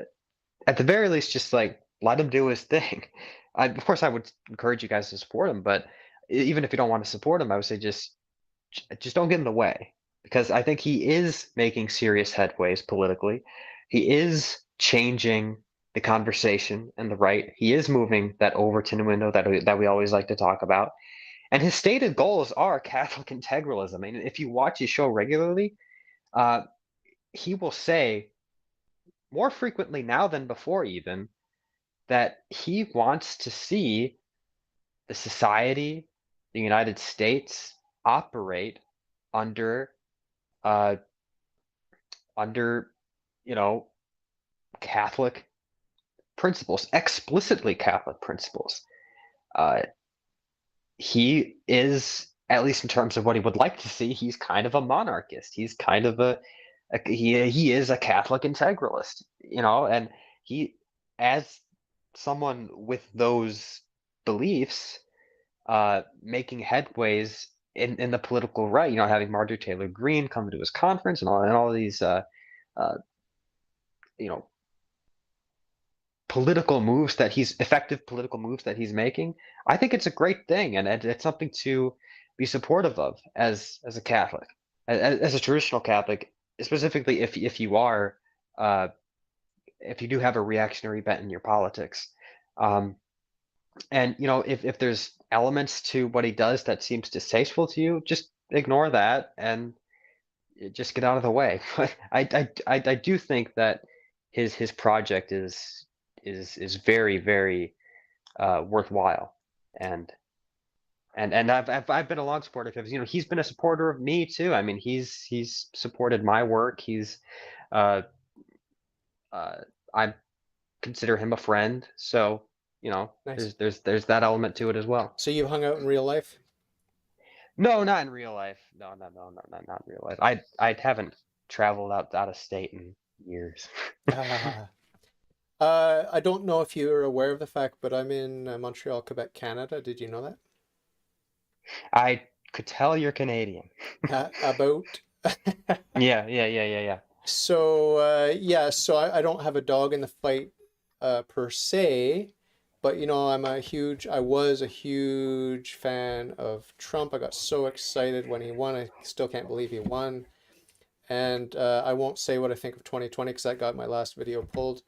at the very least just like let him do his thing. Of course, I would encourage you guys to support him, but even if you don't want to support him, I would say just don't get in the way, because I think he is making serious headways politically. He is changing the conversation and the right. He is moving that Overton window that we always like to talk about. And his stated goals are Catholic integralism. I mean, if you watch his show regularly, uh, he will say more frequently now than before, even, that he wants to see the society, the United States, operate under uh, under Catholic principles, explicitly Catholic principles. Uh, he is, at least in terms of what he would like to see, he's kind of a monarchist. He's kind of he is a Catholic integralist, and he, as someone with those beliefs, making headways in the political right, having Marjorie Taylor Greene come to his conference and all these uh, you know effective political moves that he's making. I think it's a great thing, and it's something to be supportive of as a Catholic, as a traditional Catholic, specifically if you are uh, if you do have a reactionary bent in your politics. Um, and if there's elements to what he does that seems distasteful to you, just ignore that and just get out of the way. But I do think that his project is very, very worthwhile, and I've been a long supporter of his. He's been a supporter of me too. I mean, he's supported my work. Uh, I consider him a friend. So Nice. there's that element to it as well. So you hung out in real life? No, not in real life. No, not in real life. I haven't traveled out of state in years. I don't know if you're aware of the fact, but I'm in Montreal, Quebec, Canada. Did you know that? I could tell you're Canadian. About. Yeah. So yeah, so I don't have a dog in the fight per se, but I was a huge fan of Trump. I got so excited when he won. I still can't believe he won. And I won't say what I think of 2020 because I got my last video pulled.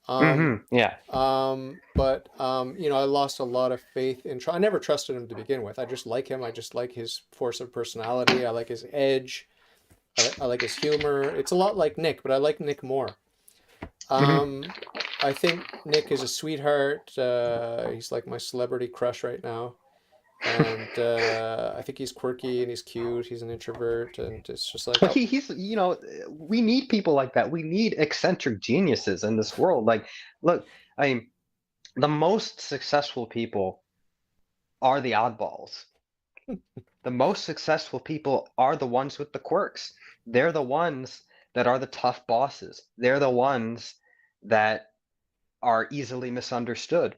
Yeah. I lost a lot of faith in Trump. I never trusted him to begin with. I just like him. I just like his force of personality. I like his edge. I like his humor. It's a lot like Nick, but I like Nick more. I think Nick is a sweetheart. He's like my celebrity crush right now. And I think he's quirky and he's cute. He's an introvert, and it's just like, But he's we need people like that. We need eccentric geniuses in this world. Like, look, I mean, the most successful people are the oddballs. The most successful people are the ones with the quirks. They're the ones that are the tough bosses. They're the ones that are easily misunderstood.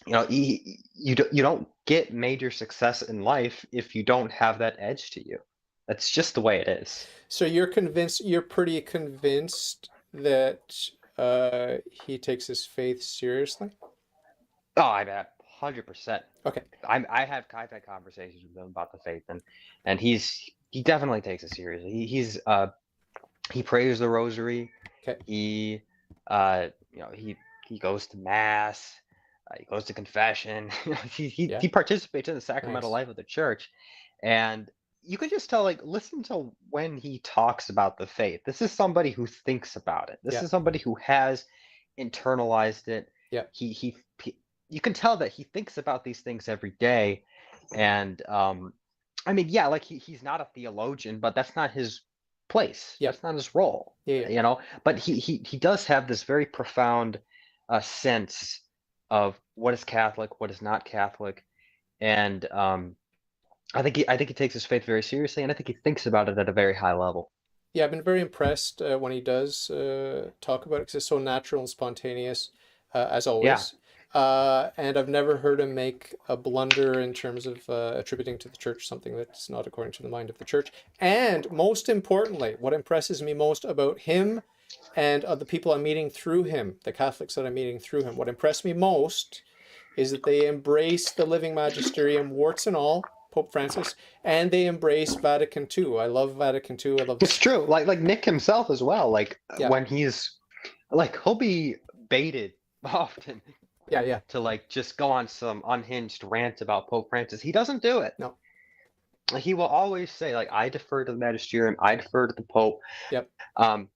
You don't get major success in life if you don't have that edge to you. That's just the way it is. So you're pretty convinced that he takes his faith seriously? Oh, I bet 100%. Okay. I've had conversations with him about the faith, and he definitely takes it seriously. He prays the rosary. Okay. He he goes to mass. He goes to confession. He participates in the sacramental life of the church, and you could just tell, like, listen to when he talks about the faith. This is somebody who thinks about it. This is somebody who has internalized it. Yeah. He you can tell that he thinks about these things every day, and I mean, yeah, like he's not a theologian, but that's not his place. Yeah. That's not his role. Yeah. You know, but he does have this very profound sense of what is Catholic, what is not Catholic, and I think he takes his faith very seriously, and I think he thinks about it at a very high level. Yeah, I've been very impressed when he does talk about it because it's so natural and spontaneous, as Yeah, always. And I've never heard him make a blunder in terms of attributing to the church something that's not according to the mind of the church. And most importantly, what impresses me most about him and the people I'm meeting through him, the Catholics that I'm meeting through him, what impressed me most is that they embrace the living magisterium, warts and all, Pope Francis, and they embrace Vatican II. I love Vatican II. I love it's this. true. Like Nick himself as well. Like Yeah, when he's like he'll be baited often yeah. to like just go on some unhinged rant about Pope Francis. He doesn't do it. No, He will always say like I defer to the magisterium, I defer to the Pope. yep, Um,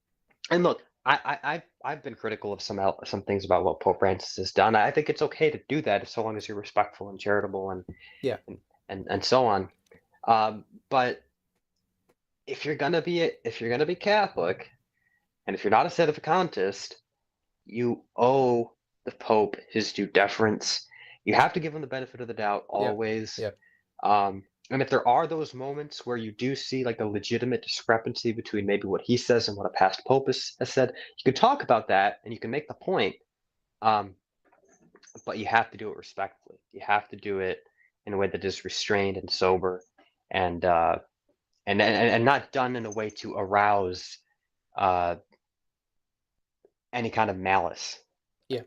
and look, I've been critical of some things about what Pope Francis has done. I think it's okay to do that so long as you're respectful and charitable yeah, and so on. But if you're gonna be Catholic, and if you're not a sedevacantist, you owe the Pope his due deference. You have to give him the benefit of the doubt yep, always. yep, And if there are those moments where you do see like a legitimate discrepancy between maybe what he says and what a past pope has said, you can talk about that and you can make the point. Um, but you have to do it respectfully. You have to do it in a way that is restrained and sober, and and not done in a way to arouse uh, any kind of malice yeah,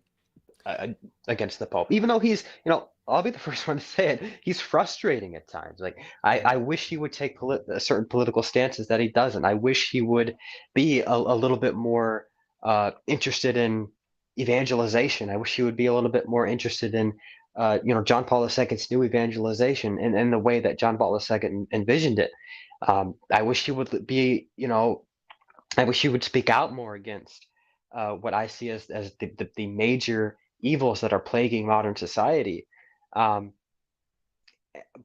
uh, against the Pope. Even though he's, you know, I'll be the first one to say it. He's frustrating at times. Like yeah, I wish he would take certain political stances that he doesn't. I wish he would be a little bit more interested in evangelization. I wish he would be a little bit more interested in, you know, John Paul II's new evangelization and the way that John Paul II envisioned it. I wish he would be, you know, I wish he would speak out more against what I see as the major evils that are plaguing modern society. Um,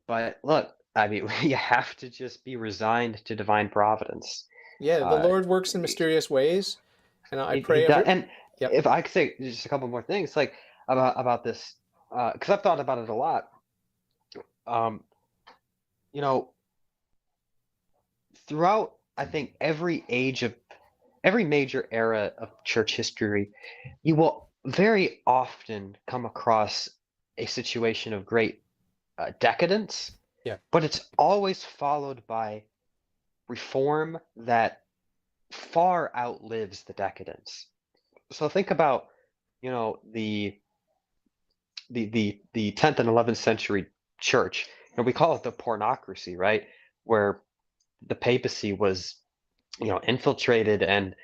but look, I mean, you have to just be resigned to divine providence. yeah. The Uh, Lord works in mysterious ways, and I he pray does, every. and Yep. if I could say just a couple more things, like about this, because I've thought about it a lot. Um, you know, throughout, I think every major era of church history, you will very often come across a situation of great decadence, Yeah, but it's always followed by reform that far outlives the decadence. So think about, you know, the 10th and 11th century church. You know, we call it the pornocracy, right? Where the papacy was, you know, infiltrated and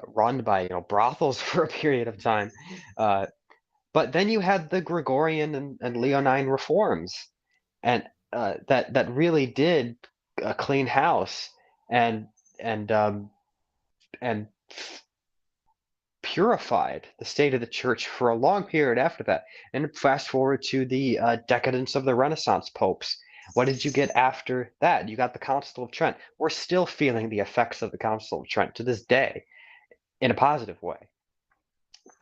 run by, you know, brothels for a period of time. Uh, but then you had the Gregorian and Leonine reforms, and that really did clean house and and um, and purified the state of the church for a long period after that. And fast forward to the decadence of the Renaissance popes. What did you get after that? You got the Council of Trent. We're still feeling the effects of the Council of Trent to this day in a positive way.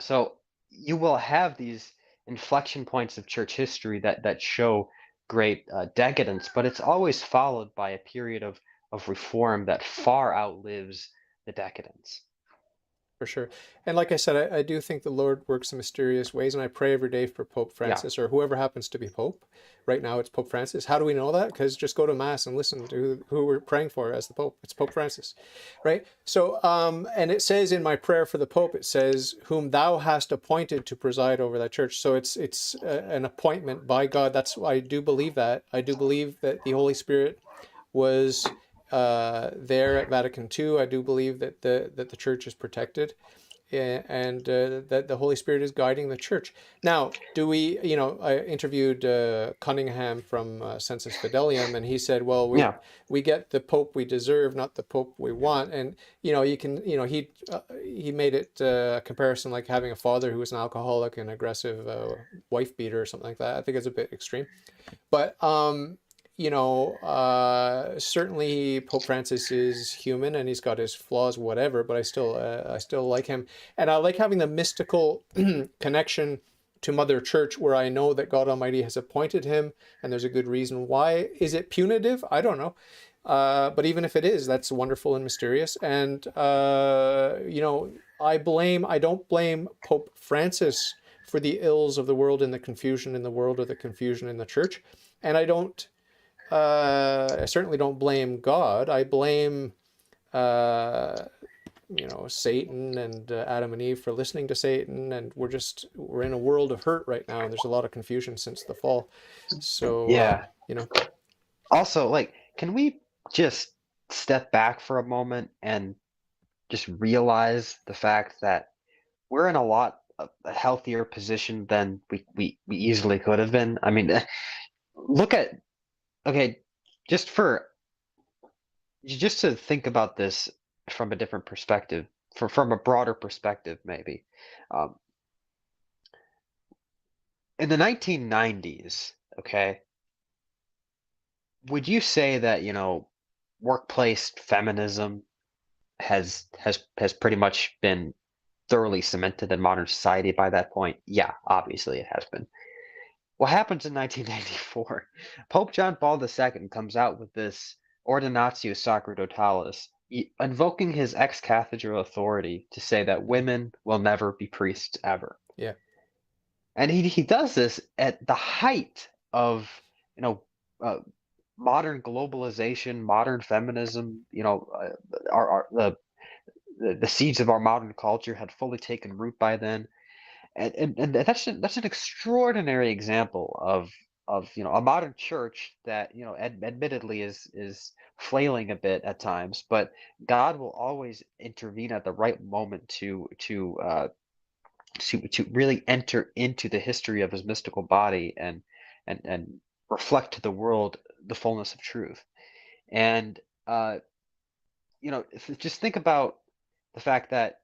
So you will have these inflection points of church history that show great decadence, but it's always followed by a period of reform that far outlives the decadence. for sure. And like I said, I do think the Lord works in mysterious ways, and I pray every day for Pope Yeah, Francis or whoever happens to be Pope. Right now, it's Pope Francis. How do we know that? Because just go to Mass and listen to who we're praying for as the Pope. It's Pope Francis, right? So, and it says in my prayer for the Pope, it says, "Whom Thou hast appointed to preside over that church." So it's an appointment by God. That's why I do believe that. I do believe that the Holy Spirit was there at Vatican II. I do believe that the church is protected, and that the Holy Spirit is guiding the church. Now, do we? You know, I interviewed Cunningham from Sensus Fidelium, and he said, "Well, yeah, we get the Pope we deserve, not the Pope we want." And you know, you can, you know, he made it a comparison like having a father who was an alcoholic and aggressive wife beater or something like that. I think it's a bit extreme, but certainly Pope Francis is human and he's got his flaws, whatever, but I still like him. And I like having the mystical connection to Mother Church where I know that God Almighty has appointed him and there's a good reason why. Is it punitive? I don't know. But even if it is, that's wonderful and mysterious. And, I don't blame Pope Francis for the ills of the world and the confusion in the world or the confusion in the church. And I certainly don't blame God. I blame, Satan and Adam and Eve for listening to Satan. And we're in a world of hurt right now. And there's a lot of confusion since the fall. So, Yeah. you know, Also, like, can we just step back for a moment and just realize the fact that we're in a lot of a healthier position than we easily could have been? I mean, look at, okay, just to think about this from a different perspective, from a broader perspective, maybe. Um, in the 1990s, okay, would you say that, workplace feminism has pretty much been thoroughly cemented in modern society by that point? Yeah, obviously it has been. What happens in 1994? Pope John Paul II comes out with this Ordinatio Sacerdotalis, invoking his ex-cathedral authority to say that women will never be priests ever. yeah. And he does this at the height of, uh, modern globalization, modern feminism. The seeds of our modern culture had fully taken root by then. And that's an extraordinary example of a modern church that admittedly is flailing a bit at times, but God will always intervene at the right moment to really enter into the history of his mystical body and reflect to the world the fullness of truth. And just think about the fact that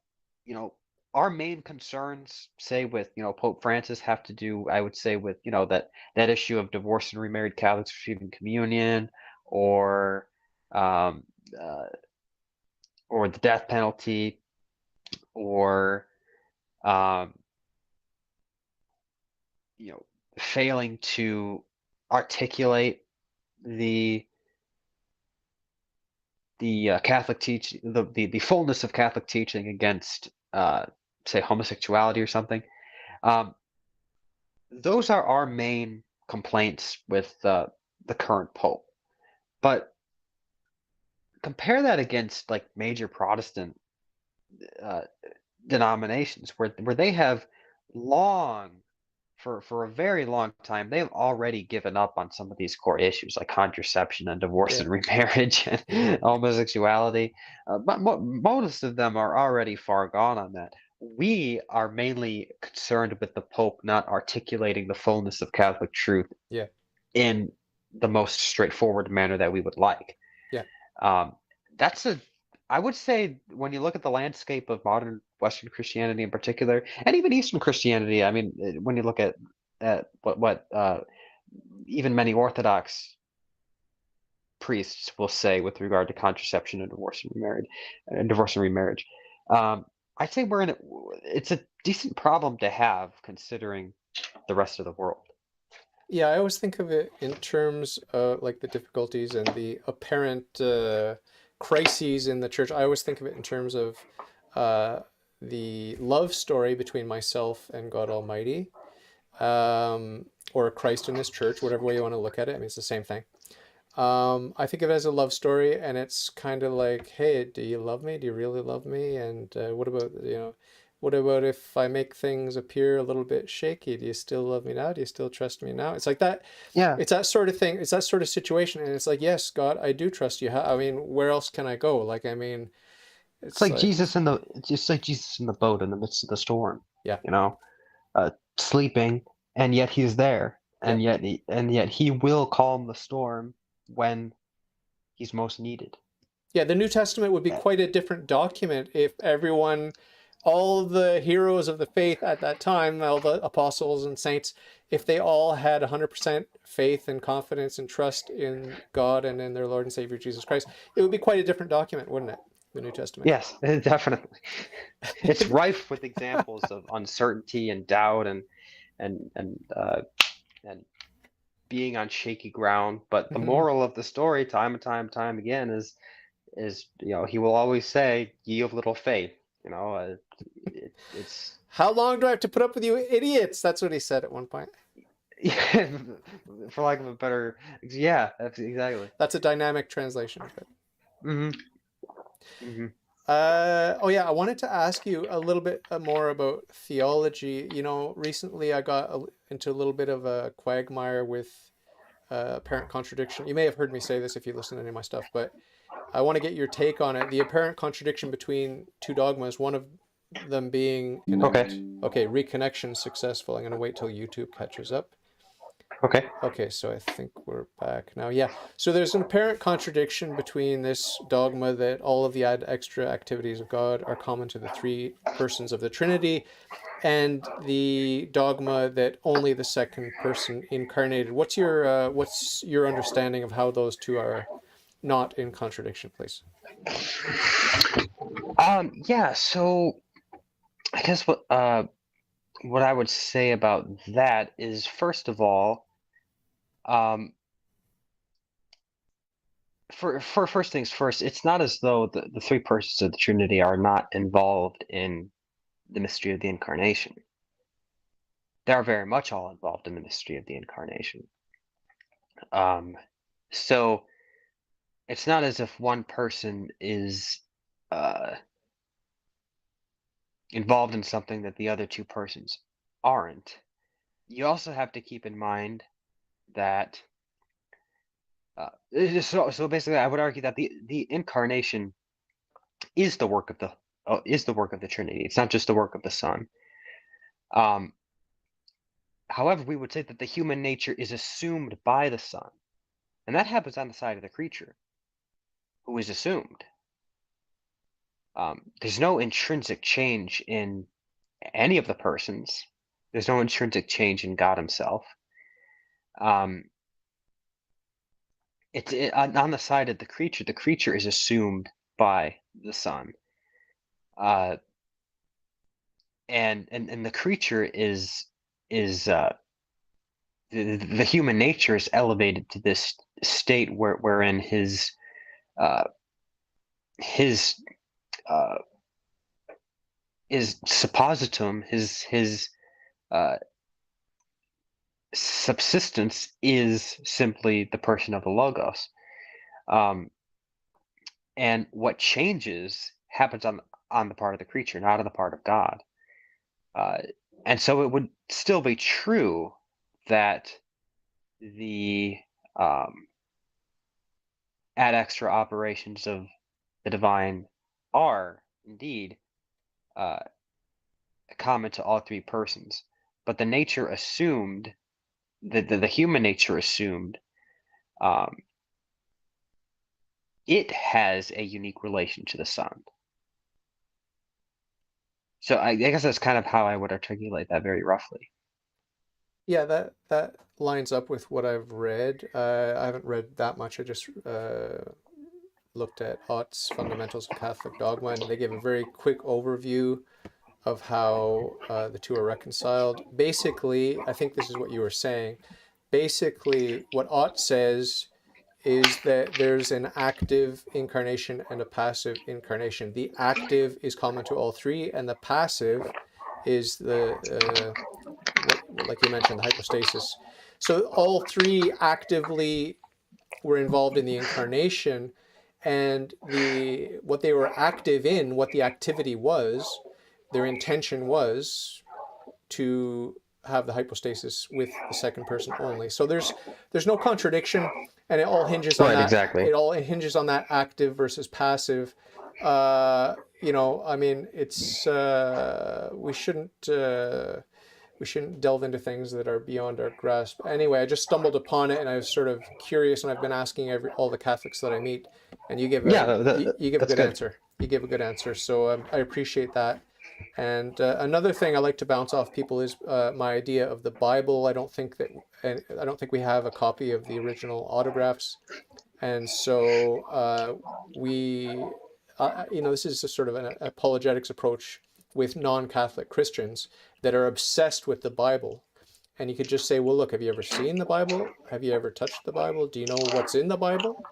our main concerns, say with Pope Francis, have to do, I would say, with that issue of divorced and remarried Catholics receiving communion, or um, uh, or the death penalty, or um, failing to articulate the Catholic teaching, the fullness of Catholic teaching against, say, homosexuality or something. Those are our main complaints with the current pope. But compare that against like major Protestant uh, denominations, where they have long, for a very long time, they've already given up on some of these core issues like contraception and divorce Yeah. and remarriage and homosexuality. But most of them are already far gone on that. We are mainly concerned with the Pope not articulating the fullness of Catholic truth Yeah. in the most straightforward manner that we would like. Yeah. That's I would say, when you look at the landscape of modern Western Christianity in particular, and even Eastern Christianity, I mean, when you look at what even many Orthodox priests will say with regard to contraception and divorce and remarriage, I'd say it's a decent problem to have considering the rest of the world. Yeah, I always think of it in terms of like the difficulties and the apparent crises in the church. I always think of it in terms of the love story between myself and God Almighty, or Christ and His church, whatever way you want to look at it. I mean, it's the same thing. I think of it as a love story, and it's kind of like, hey, do you love me? Do you really love me? And what about if I make things appear a little bit shaky? Do you still love me now? Do you still trust me now? It's like that. Yeah. It's that sort of thing. It's that sort of situation, and it's like, yes, God, I do trust you. I mean, where else can I go? Like, I mean, It's like just like Jesus in the boat in the midst of the storm. Yeah. Sleeping, and yet he's there, and Yeah. yet he will calm the storm when he's most needed. Yeah, the New Testament would be quite a different document if everyone all the heroes of the faith at that time, all the apostles and saints, if they all had 100% faith and confidence and trust in God and in their Lord and Savior Jesus Christ, it would be quite a different document, wouldn't it? The New Testament. Yes, definitely. It's rife with examples of uncertainty and doubt and being on shaky ground. But the Mhm. moral of the story, time and time again, is he will always say, "Ye of little faith." It's How long do I have to put up with you idiots? That's what he said at one point. for lack of a better, yeah, that's exactly. That's a dynamic translation. But... Hmm. Hmm. Oh yeah, I wanted to ask you a little bit more about theology. Recently I got into a little bit of a quagmire with apparent contradiction. You may have heard me say this if you listen to any of my stuff, but I want to get your take on it. The apparent contradiction between two dogmas, one of them being Okay. reconnection successful. I'm going to wait till YouTube catches up. Okay. Okay, so I think we're back now. Yeah, so there's an apparent contradiction between this dogma that all of the extra activities of God are common to the three persons of the Trinity, and the dogma that only the second person incarnated. What's your understanding of how those two are not in contradiction, please? Yeah, so I guess what I would say about that is, first of all, for first things first, it's not as though the three persons of the Trinity are not involved in the mystery of the Incarnation. They are very much all involved in the mystery of the Incarnation. So it's not as if one person is involved in something that the other two persons aren't. You also have to keep in mind that so basically, I would argue that the Incarnation is the work of the Trinity. It's not just the work of the Son. However, we would say that the human nature is assumed by the Son, and that happens on the side of the creature, who is assumed. There's no intrinsic change in any of the persons. There's no intrinsic change in God Himself. On the side of the creature is assumed by the Son. And the creature is the human nature is elevated to this state wherein his suppositum, his subsistence is simply the person of the Logos. And what changes happens on the part of the creature, not on the part of God. And so it would still be true that the ad extra operations of the divine are indeed common to all three persons, but the nature assumed, the human nature assumed, it has a unique relation to the Son. So I guess that's kind of how I would articulate that very roughly. Yeah, that lines up with what I've read. I haven't read that much. I just looked at Ott's Fundamentals of Catholic Dogma, and they give a very quick overview of how the two are reconciled. Basically, I think this is what you were saying. Basically, what Ott says is that there's an active incarnation and a passive incarnation. The active is common to all three, and the passive is like you mentioned, the hypostasis. So all three actively were involved in the incarnation, and what they were active in, what the activity was, their intention was to have the hypostasis with the second person only. So there's no contradiction, and it all hinges on Right, that. exactly. It all hinges on that active versus passive. I mean, it's we shouldn't delve into things that are beyond our grasp. Anyway, I just stumbled upon it, and I was sort of curious, and I've been asking all the Catholics that I meet, and you give a Yeah, you give a that's good good. answer. You give a good answer, so I appreciate that. And another thing I like to bounce off people is my idea of the Bible. I don't think we have a copy of the original autographs, and so this is a sort of an apologetics approach with non-Catholic Christians that are obsessed with the Bible. And you could just say, well, look, have you ever seen the Bible? Have you ever touched the Bible? Do you know what's in the Bible?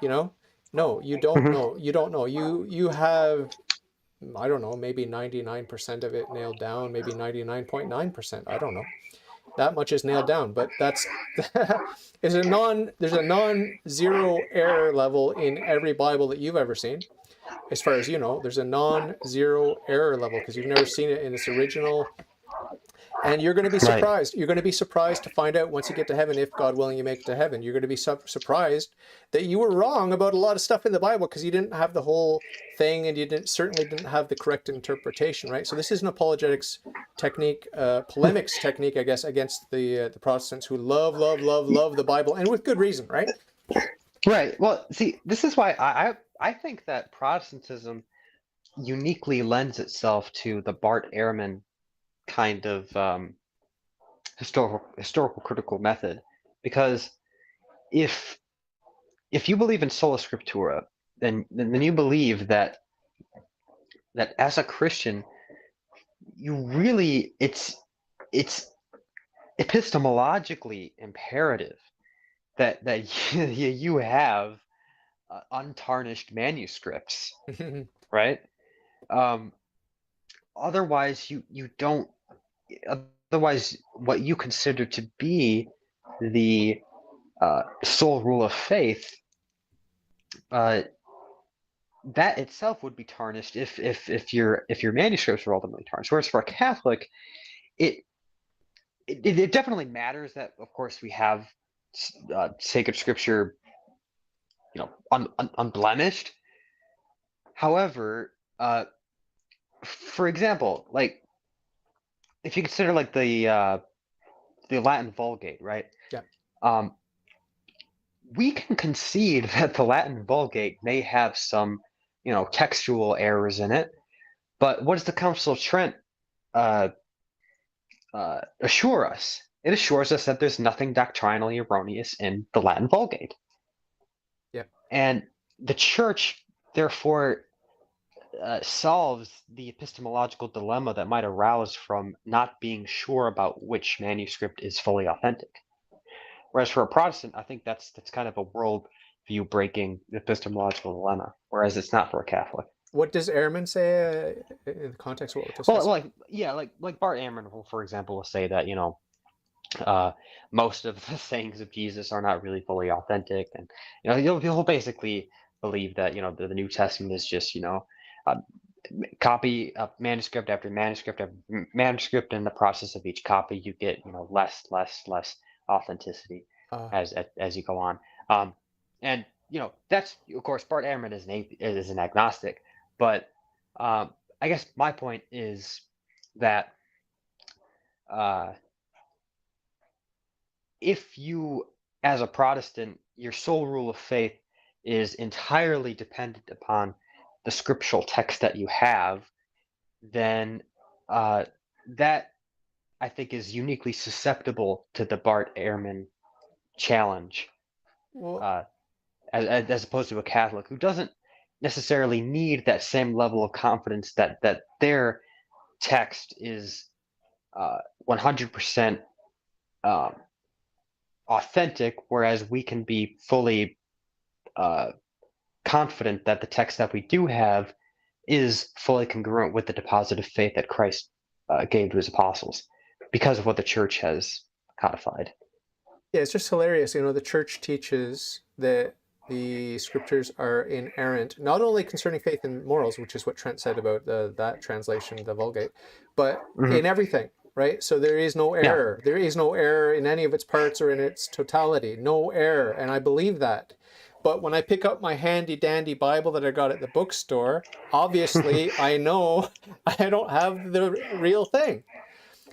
You know, no, you don't Mhm. know. You don't know. You have, I don't know, maybe 99% of it nailed down, maybe 99.9%. I don't know. That much is nailed down, but that's there's a non-zero error level in every Bible that you've ever seen. As far as you know, there's a non-zero error level because you've never seen it in its original. And you're going to be Right. surprised. You're going to be surprised to find out once you get to heaven, if God willing you make it to heaven, you're going to be surprised that you were wrong about a lot of stuff in the Bible because you didn't have the whole thing and you certainly didn't have the correct interpretation, right? So this is an apologetics technique, polemics technique, I guess, against the Protestants who love the Bible, and with good reason, right? Right. Well, see, this is why I think that Protestantism uniquely lends itself to the Bart Ehrman kind of historical critical method, because if you believe in sola scriptura, then you believe that as a Christian, you really it's epistemologically imperative that you have untarnished manuscripts, right? Um, Otherwise, you don't. Otherwise, what you consider to be the sole rule of faith, that itself would be tarnished if your manuscripts were ultimately tarnished. Whereas for a Catholic, it definitely matters that, of course, we have sacred scripture, unblemished. However, for example, like if you consider like the Latin Vulgate, right? Yeah. We can concede that the Latin Vulgate may have some, textual errors in it, but what does the Council of Trent assure us? It assures us that there's nothing doctrinally erroneous in the Latin Vulgate. Yeah. And the Church, therefore, solves the epistemological dilemma that might arouse from not being sure about which manuscript is fully authentic. Whereas for a Protestant, I think that's kind of a worldview breaking epistemological dilemma, whereas it's not for a Catholic. What does Ehrman say in the context of what we're discussing? Well, like Bart Ehrman, for example, will say that most of the sayings of Jesus are not really fully authentic, and he'll basically believe that the New Testament is just copy of manuscript after manuscript after manuscript. In the process of each copy, you get less authenticity as you go on. And that's, of course, Bart Ehrman is an agnostic, but I guess my point is that if you, as a Protestant, your sole rule of faith is entirely dependent upon the scriptural text that you have, then that, I think, is uniquely susceptible to the Bart Ehrman challenge, Well, as opposed to a Catholic who doesn't necessarily need that same level of confidence that their text is 100% authentic, whereas we can be fully confident that the text that we do have is fully congruent with the deposit of faith that Christ gave to his apostles because of what the Church has codified. yeah, it's just hilarious. The Church teaches that the scriptures are inerrant, not only concerning faith and morals, which is what Trent said about that translation, the Vulgate, but in everything, right? So there is no error. Yeah. There is no error in any of its parts or in its totality. No error, and I believe that. But when I pick up my handy dandy Bible that I got at the bookstore, obviously I know I don't have the real thing.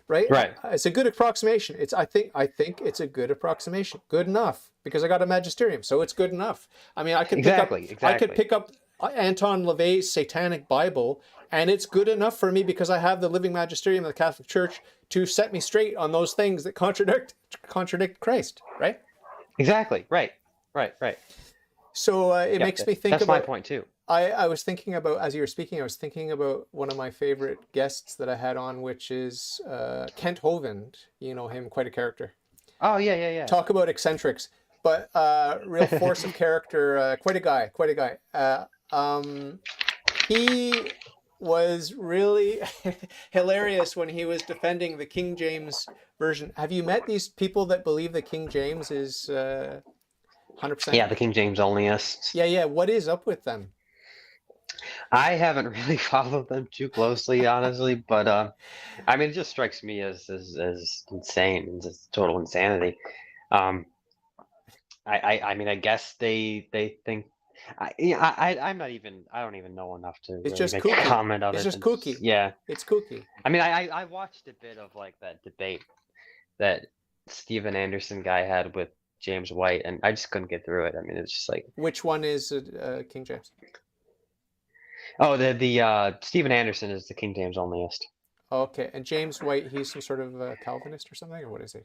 Right? It's a good approximation. I think it's a good approximation. Good enough, because I got a magisterium, so it's good enough. I mean, I could pick up Anton LaVey's Satanic Bible And it's good enough for me because I have the living magisterium of the Catholic Church to set me straight on those things that contradict Christ, right? Exactly. Right. So it Yeah, makes me think that's my about. point too. I was thinking about, as you were speaking, I was thinking about one of my favorite guests that I had on, which is Kent Hovind. You know him, quite a character. Oh yeah. Talk about eccentrics, but real force of character. Quite a guy. He was really hilarious when he was defending the King James version. Have you met these people that believe that King James is 100%? Yeah, the King James onlyists. Yeah. What is up with them? I haven't really followed them too closely, honestly, but I mean, it just strikes me as insane, and just total insanity. Um, I mean, I guess they think. I'm not even. I don't even know enough to It's really just make kooky. a comment of It's it. just kooky. Yeah, It's kooky. I mean, I watched a bit of like that debate that Steven Anderson guy had with James White, and I just couldn't get through it. I mean, it's just like, Which one is King James? oh, the Steven Anderson is the King James onlyist. Okay, and James White, he's some sort of Calvinist or something, or what is he?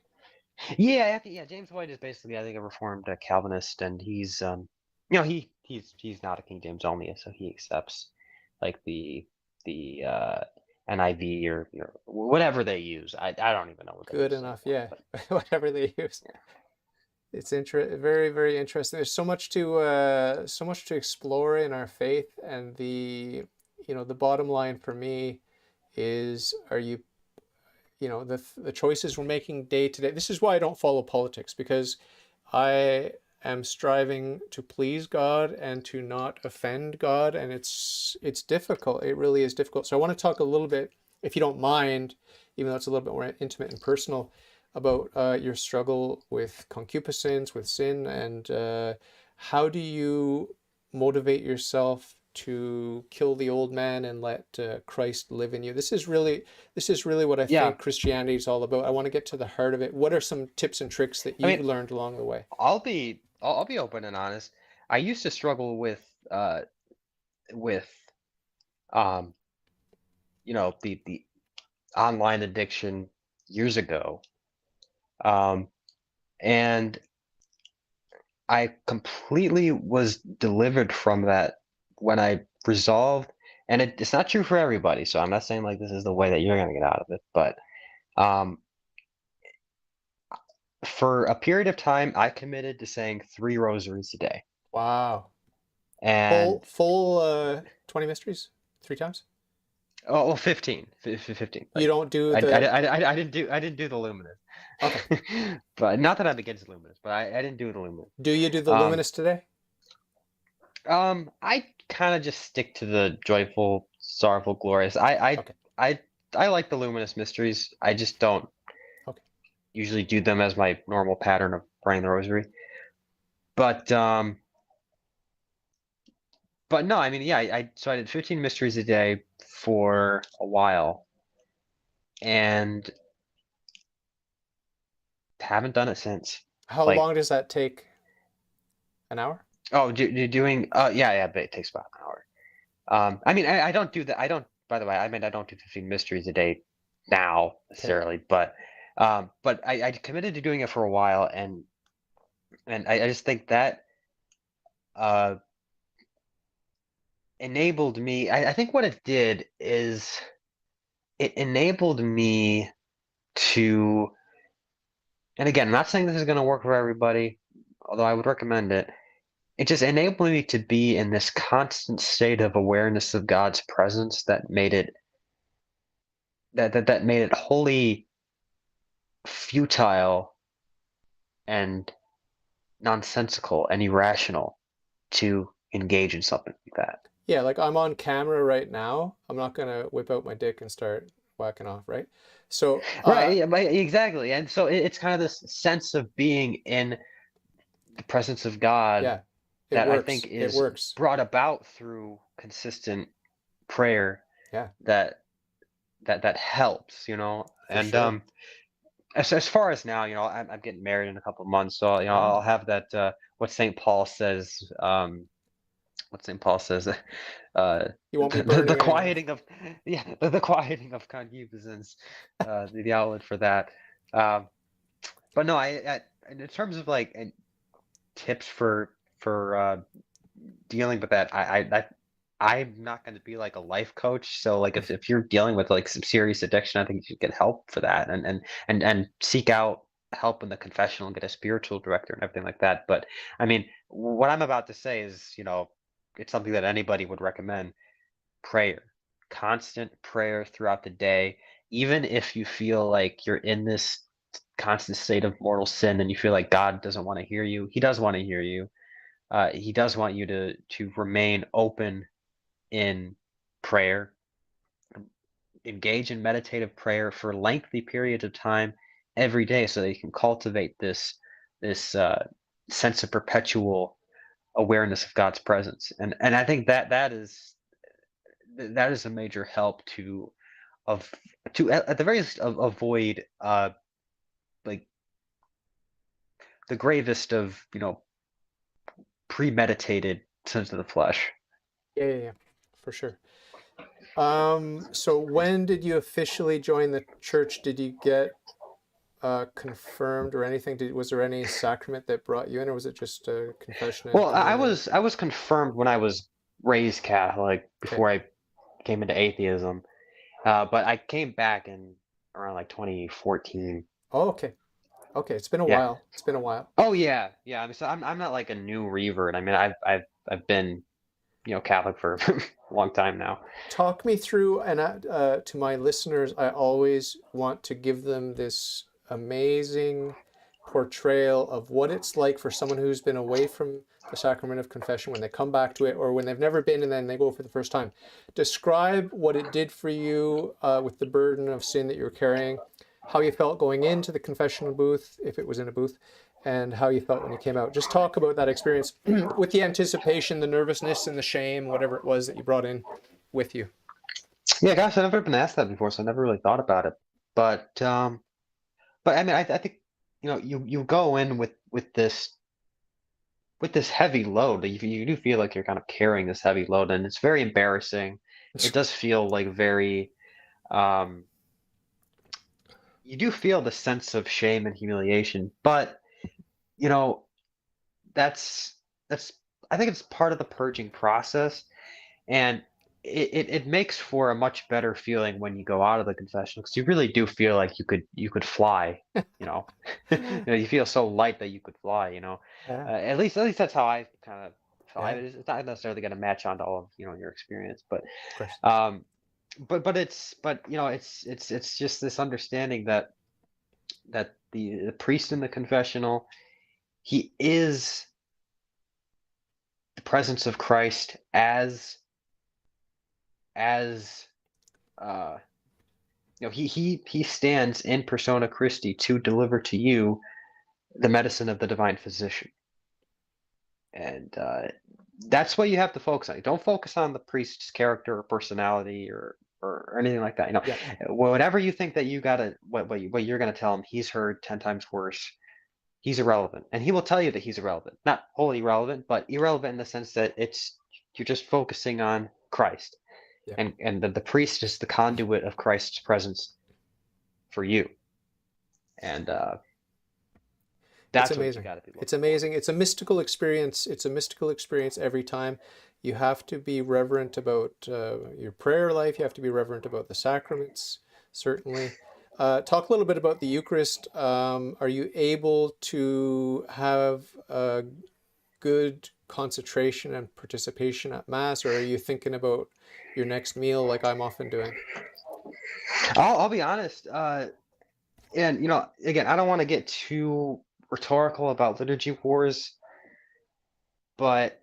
Yeah, James White is basically, I think, a Reformed Calvinist, and he's he's not a King James onlyist, so he accepts like the NIV or whatever they use. I don't even know what they Good use enough, anymore, yeah. Whatever they use. It's very, very interesting. There's so much to explore in our faith, and the bottom line for me is, are you the choices we're making day to day. This is why I don't follow politics, because I am striving to please God and to not offend God, and it's difficult. It really is difficult. So I want to talk a little bit, if you don't mind, even though it's a little bit more intimate and personal, about your struggle with concupiscence, with sin, and how do you motivate yourself to kill the old man and let Christ live in you. This is really what I Yeah. think Christianity is all about. I want to get to the heart of it. What are some tips and tricks that I you've mean, learned along the way? I'll be open and honest. I used to struggle with um the online addiction years ago. And I completely was delivered from that when I resolved, and it's not true for everybody, so I'm not saying like this is the way that you're gonna get out of it, but um, for a period of time, I committed to saying 3 rosaries a day, Wow. and Full 20 mysteries 3 times? oh, well, 15. You Like, don't do I the didn't do the luminous, Okay. but not that I'm against luminous, but I didn't do the luminous. Do you do the Um, luminous today? I kind of just stick to the joyful, sorrowful, glorious. Okay. I like the luminous mysteries. I just don't Okay. usually do them as my normal pattern of praying the rosary. But no, I mean, yeah, so I did 15 mysteries a day for a while, and haven't done it since. How Like, long does that take? An hour? oh, doing yeah, but it takes about an hour. I mean, I don't do that. I don't. By the way, I mean I don't do 15 mysteries a day now necessarily, but I committed to doing it for a while, and I just think that uh enabled me. I think what it did is it enabled me to, and again, I'm not saying this is going to work for everybody, although I would recommend it. It just enabled me to be in this constant state of awareness of God's presence that made it wholly futile and nonsensical and irrational to engage in something like that. Yeah, like I'm on camera right now. I'm not gonna whip out my dick and start whacking off, right? So Right, yeah, exactly. And so it's kind of this sense of being in the presence of God yeah, it that I works. think It is works. brought about through consistent prayer Yeah, that helps, for And sure. as far as now, I'm getting married in a couple of months, so Oh, I'll have that what St. Paul says, what St. Paul says, uh, You won't be the burning anyone. quieting of, yeah, the quieting of concupiscence, the outlet for that. Um, but no, in terms of like tips for dealing with that, I'm not going to be like a life coach. So like if you're dealing with like some serious addiction, I think you should get help for that, and seek out help in the confessional and get a spiritual director and everything like that. But I mean, what I'm about to say is, it's something that anybody would recommend. Prayer, constant prayer throughout the day, even if you feel like you're in this constant state of mortal sin and you feel like God doesn't want to hear you. He does want to hear you. He does want you to remain open in prayer, engage in meditative prayer for lengthy periods of time every day, so that you can cultivate this sense of perpetual awareness of God's presence. And I think that is a major help of to at the very least avoid like the gravest of premeditated sins of the flesh. Yeah, for sure. So when did you officially join the church? Did you get confirmed or anything? Was there any sacrament that brought you in, or was it just a confession and Well, I communion? was I was confirmed when I was raised Catholic Okay. before I came into atheism, but I came back in around like 2014. Oh, okay. Okay, it's been a Yeah. while. It's been a while. Oh yeah, yeah. I mean, so I'm not like a new revert. I mean, I've been Catholic for a long time now. Talk me through, and to my listeners, I always want to give them this amazing portrayal of what it's like for someone who's been away from the sacrament of confession when they come back to it, or when they've never been and then they go for the first time. Describe what it did for you with the burden of sin that you're carrying, how you felt going into the confessional booth, if it was in a booth, and how you felt when you came out. Just talk about that experience with the anticipation, the nervousness, and the shame, whatever it was that you brought in with you. Yeah, gosh, I've never been asked that before, so I never really thought about it. But I mean, I think you go in with this heavy load. You do feel like you're kind of carrying this heavy load, and it's very embarrassing. It does feel like very um, you do feel the sense of shame and humiliation, but you know that's I think it's part of the purging process, and it makes for a much better feeling when you go out of the confessional, because you really do feel like you could fly, you know. You feel so light that you could fly, Yeah, at least that's how I kind of felt. yeah, It's not necessarily going to match onto all of your experience, but of course. um it's just this understanding that the priest in the confessional, he is the presence of Christ as he stands in persona Christi to deliver to you the medicine of the divine physician. And that's what you have to focus on. You don't focus on the priest's character or personality or anything like that. Yeah, Whatever you think that you gotta what you're gonna tell him, he's heard 10 times worse. He's irrelevant, and he will tell you that he's irrelevant. Not wholly irrelevant, but irrelevant in the sense that you're just focusing on Christ, yeah. and the priest is the conduit of Christ's presence for you, and It's that's what you amazing. got to be It's looking for. amazing. It's a mystical experience. It's a mystical experience every time. You have to be reverent about your prayer life. You have to be reverent about the sacraments, certainly. Talk a little bit about the Eucharist. Are you able to have a good concentration and participation at Mass, or are you thinking about your next meal like I'm often doing? I'll be honest, and again, I don't want to get too rhetorical about liturgy wars, but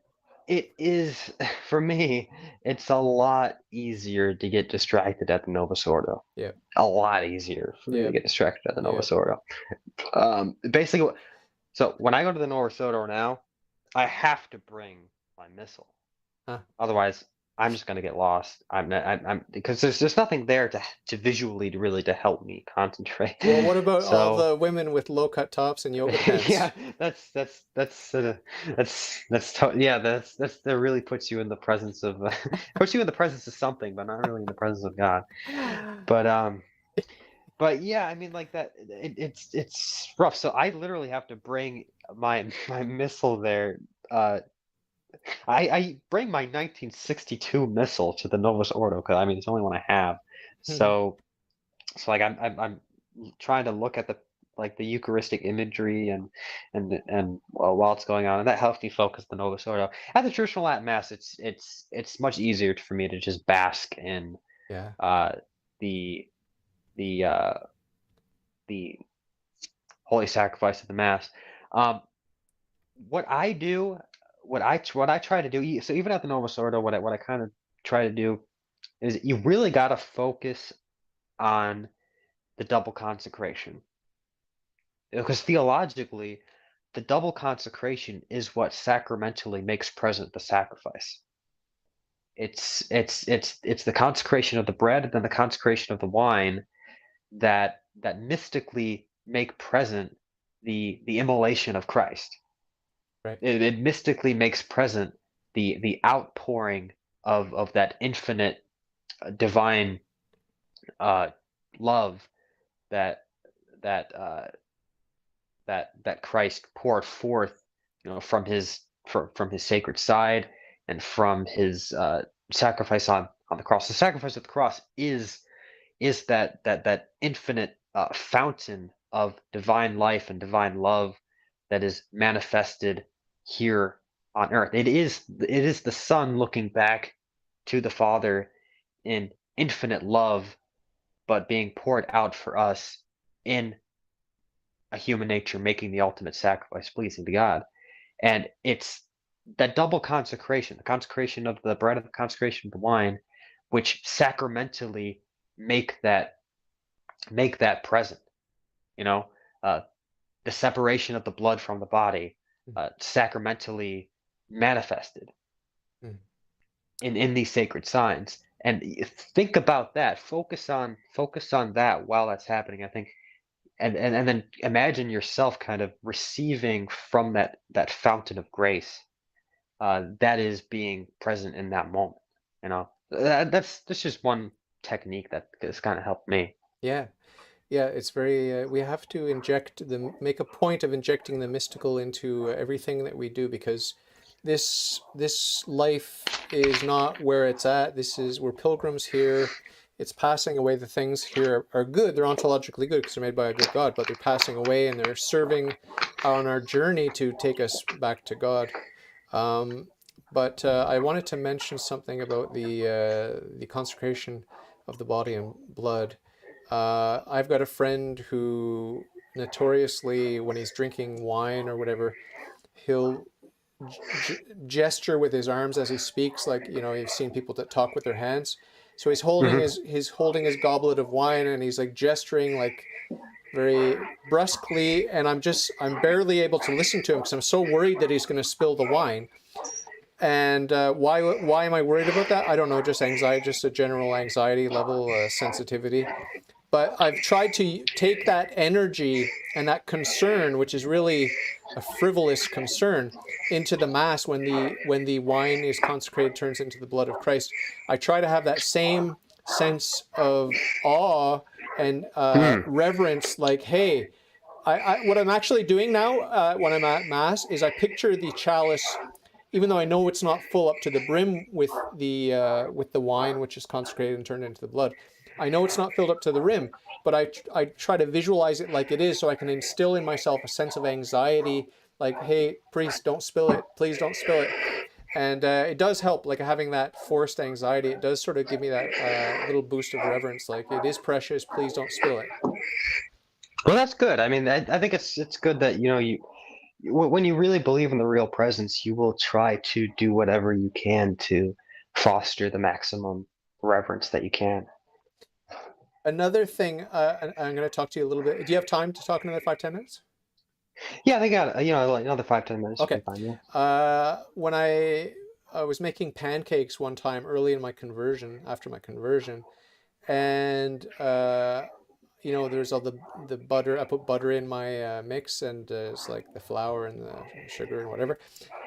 it is for me. It's a lot easier to get distracted at the Novus Ordo. Yeah, A lot easier for me yeah, to get distracted at the yeah. Novus Ordo. Basically, so when I go to the Novus Ordo now, I have to bring my missal. Huh. Otherwise, I'm just gonna get lost. I'm because there's nothing there to visually to help me concentrate. Well, what about all So the women with low-cut tops and yoga pants? yeah, yeah, that really puts you in the presence of puts you in the presence of something, but not really in the presence of God. But but yeah, I mean, like that, it's rough. So I literally have to bring my missile there. Uh, I bring my 1962 missile to the Novus Ordo because I mean it's the only one I have. So like I'm trying to look at the like the Eucharistic imagery and while it's going on, and that helps me focus the Novus Ordo. At the traditional Latin Mass, it's much easier for me to just bask in Yeah. uh the the uh the holy sacrifice of the Mass. Um, what I do, what I try to do, so even at the Novus Ordo, what I kind of try to do is you really got to focus on the double consecration. Because theologically, the double consecration is what sacramentally makes present the sacrifice. It's the consecration of the bread and then the consecration of the wine that mystically make present the immolation of Christ. Right. It mystically makes present the outpouring of that infinite divine love that that that Christ poured forth, from his sacred side and from his sacrifice on the cross. The sacrifice of the cross is that infinite fountain of divine life and divine love that is manifested here on earth. It is the Son looking back to the Father in infinite love, but being poured out for us in a human nature, making the ultimate sacrifice pleasing to God. And it's that double consecration, the consecration of the bread and the consecration of the wine, which sacramentally make that present. You know, uh, the separation of the blood from the body, sacramentally manifested Mm. in these sacred signs. And think about that. Focus on that while that's happening. I think and then imagine yourself kind of receiving from that fountain of grace that is being present in that moment. That's just one technique that has kind of helped me. Yeah. Yeah, it's very, we have to make a point of injecting the mystical into everything that we do, because this life is not where it's at. We're pilgrims here. It's passing away. The things here are good. They're ontologically good because they're made by a good God, but they're passing away and they're serving on our journey to take us back to God. But I wanted to mention something about the consecration of the body and blood. I've got a friend who notoriously, when he's drinking wine or whatever, he'll gesture with his arms as he speaks, like, you've seen people that talk with their hands. So Hmm. he's holding his goblet of wine and he's like gesturing like very brusquely, and I'm barely able to listen to him because I'm so worried that he's going to spill the wine. And why am I worried about that? I don't know, just anxiety, just a general anxiety level, sensitivity. But I've tried to take that energy and that concern, which is really a frivolous concern, into the Mass when the wine is consecrated, turns into the blood of Christ. I try to have that same sense of awe and Hmm. reverence, like, hey, what I'm actually doing now when I'm at Mass is I picture the chalice, even though I know it's not full up to the brim with the wine, which is consecrated and turned into the blood. I know it's not filled up to the rim, but I try to visualize it like it is, so I can instill in myself a sense of anxiety, like, hey, priest, don't spill it, please don't spill it. And it does help, like having that forced anxiety. It does sort of give me that little boost of reverence, like, it is precious, please don't spill it. Well, that's good. I mean, I think it's good that when you really believe in the real presence, you will try to do whatever you can to foster the maximum reverence that you can. Another thing, I'm going to talk to you a little bit. Do you have time to talk another 5-10 minutes? Yeah, they got like another 5-10 minutes should be Okay. fine. Yeah. When I I was making pancakes one time early in my conversion, after my conversion, and there's all the butter. I put butter in my mix, and it's like the flour and the sugar and whatever,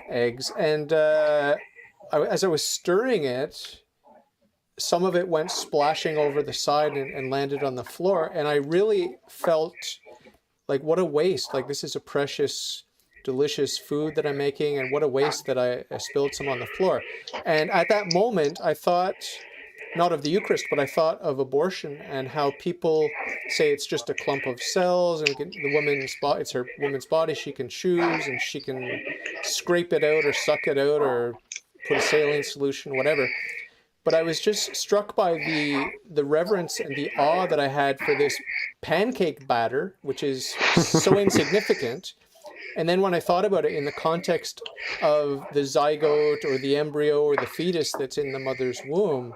eggs, and as I was stirring it, some of it went splashing over the side and landed on the floor, and I really felt like what a waste. Like this is a precious, delicious food that I'm making, and what a waste that I spilled some on the floor. And at that moment, I thought not of the Eucharist, but I thought of abortion and how people say it's just a clump of cells, and the woman's body, it's her woman's body. She can choose, and she can scrape it out or suck it out or put a saline solution, whatever. But I was just struck by the reverence and the awe that I had for this pancake batter, which is so insignificant. And then when I thought about it in the context of the zygote or the embryo or the fetus that's in the mother's womb,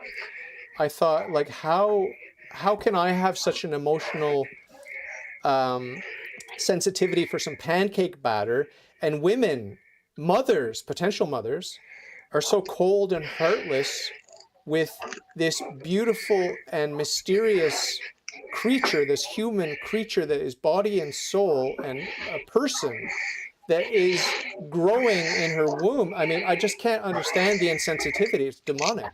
I thought, like, how can I have such an emotional sensitivity for some pancake batter, and women, mothers, potential mothers, are so cold and heartless with this beautiful and mysterious creature, this human creature that is body and soul and a person that is growing in her womb. I mean, I just can't understand the insensitivity. It's demonic.